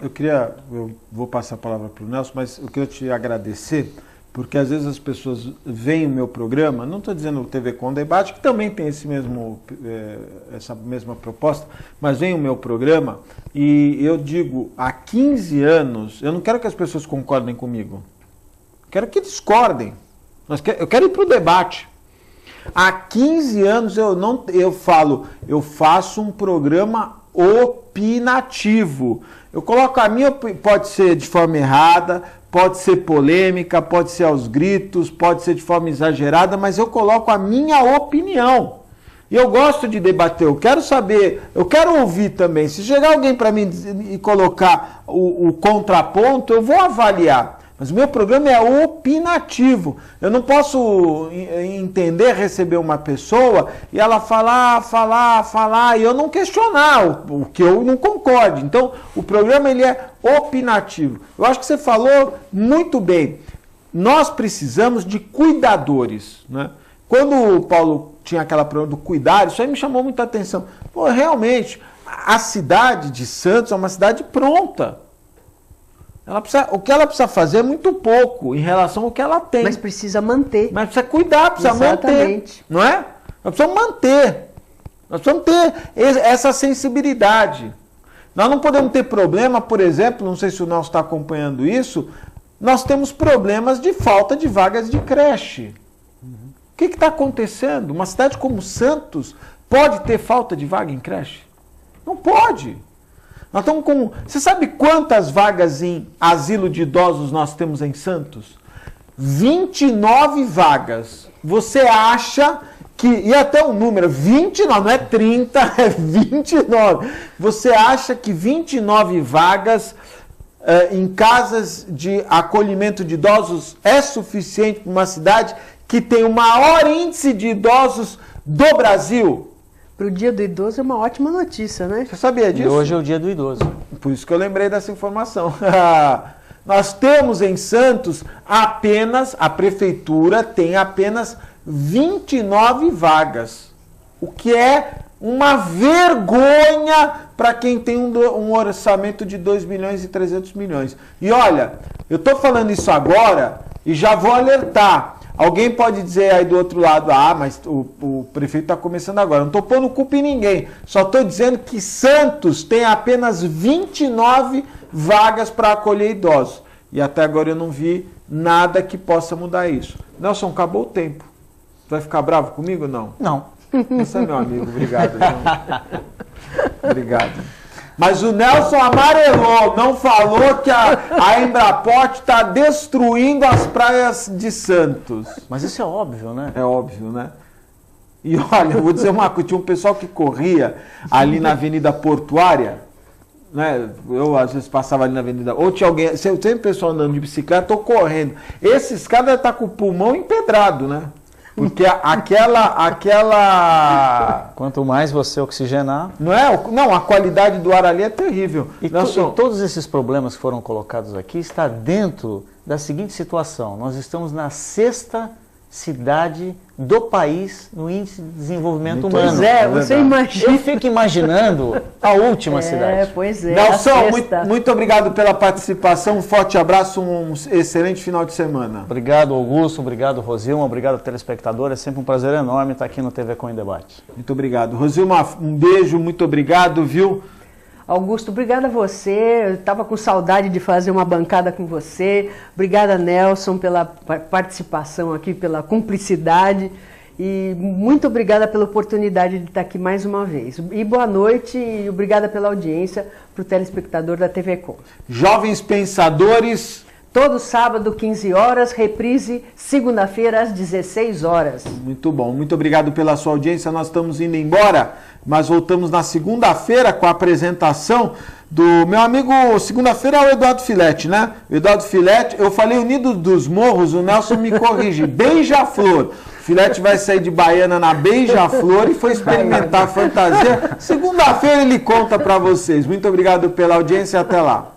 eu vou passar a palavra para o Nelson, mas eu queria te agradecer, porque às vezes as pessoas veem o meu programa, não estou dizendo o TV Com Debate, que também tem essa mesma proposta, mas vem o meu programa e eu digo, há 15 anos, eu não quero que as pessoas concordem comigo, quero que discordem, eu quero ir para o debate. Há 15 anos eu faço um programa opinativo. Eu coloco a minha, pode ser de forma errada, pode ser polêmica, pode ser aos gritos, pode ser de forma exagerada, mas eu coloco a minha opinião. E eu gosto de debater, eu quero saber, eu quero ouvir também. Se chegar alguém para mim e colocar o contraponto, eu vou avaliar. Mas o meu programa é opinativo. Eu não posso entender, receber uma pessoa e ela falar, e eu não questionar o que eu não concordo. Então, o programa ele é opinativo. Eu acho que você falou muito bem. Nós precisamos de cuidadores, né? Quando o Paulo tinha aquela pergunta do cuidar, isso aí me chamou muita atenção. Pô, realmente, a cidade de Santos é uma cidade pronta. O que ela precisa fazer é muito pouco em relação ao que ela tem. Mas precisa manter. Mas precisa cuidar, precisa manter. Não é? Nós precisamos manter. Nós precisamos ter essa sensibilidade. Nós não podemos ter problema, por exemplo, não sei se o Nelson está acompanhando isso, nós temos problemas de falta de vagas de creche. O que está acontecendo? Uma cidade como Santos pode ter falta de vaga em creche? Não pode. Nós estamos com... Você sabe quantas vagas em asilo de idosos nós temos em Santos? 29 vagas. Você acha que... E até o número, 29, não é 30, é 29. Você acha que 29 vagas em casas de acolhimento de idosos é suficiente para uma cidade que tem o maior índice de idosos do Brasil? Para o Dia do Idoso é uma ótima notícia, né? Você sabia disso? E hoje é o Dia do Idoso. Por isso que eu lembrei dessa informação. Nós temos em Santos a prefeitura tem apenas 29 vagas. O que é uma vergonha para quem tem um orçamento de 2 milhões e 300 milhões. E olha, eu estou falando isso agora e já vou alertar. Alguém pode dizer aí do outro lado, mas o prefeito está começando agora. Não estou pondo culpa em ninguém. Só estou dizendo que Santos tem apenas 29 vagas para acolher idosos. E até agora eu não vi nada que possa mudar isso. Nelson, acabou o tempo. Vai ficar bravo comigo ou não? Não. Você é meu amigo, obrigado. Obrigado. Mas o Nelson amarelou, não falou que a Embraport está destruindo as praias de Santos. Mas isso é óbvio, né? É óbvio, né? E olha, eu vou dizer uma coisa, tinha um pessoal que corria ali na Avenida Portuária, né? Eu às vezes passava ali na Avenida, ou tinha alguém, sempre pessoal andando de bicicleta ou correndo. Esses caras devem estar com o pulmão empedrado, né? Porque aquela... Quanto mais você oxigenar... Não, a qualidade do ar ali é terrível. E todos esses problemas que foram colocados aqui está dentro da seguinte situação. Nós estamos na 6ª cidade do país no índice de desenvolvimento humano. Pois é, você imagina. Eu fico imaginando a última cidade. Pois é. Nelson, muito obrigado pela participação, um forte abraço, um excelente final de semana. Obrigado, Augusto, obrigado, Rosilma, obrigado, telespectador, é sempre um prazer enorme estar aqui no TV Com em Debate. Muito obrigado. Rosilma, um beijo, muito obrigado, viu? Augusto, obrigada a você, eu estava com saudade de fazer uma bancada com você, obrigada Nelson pela participação aqui, pela cumplicidade e muito obrigada pela oportunidade de estar aqui mais uma vez. E boa noite e obrigada pela audiência para o telespectador da TV Com. Jovens Pensadores... Todo sábado, 15 horas, reprise, segunda-feira, às 16 horas. Muito bom, muito obrigado pela sua audiência, nós estamos indo embora, mas voltamos na segunda-feira com a apresentação do meu amigo, segunda-feira é o Eduardo Filete, né? O Eduardo Filete, eu falei Unido dos Morros, o Nelson me corrige, Beija-Flor. O Filete vai sair de Baiana na Beija-Flor e foi experimentar a fantasia. Segunda-feira ele conta para vocês. Muito obrigado pela audiência e até lá.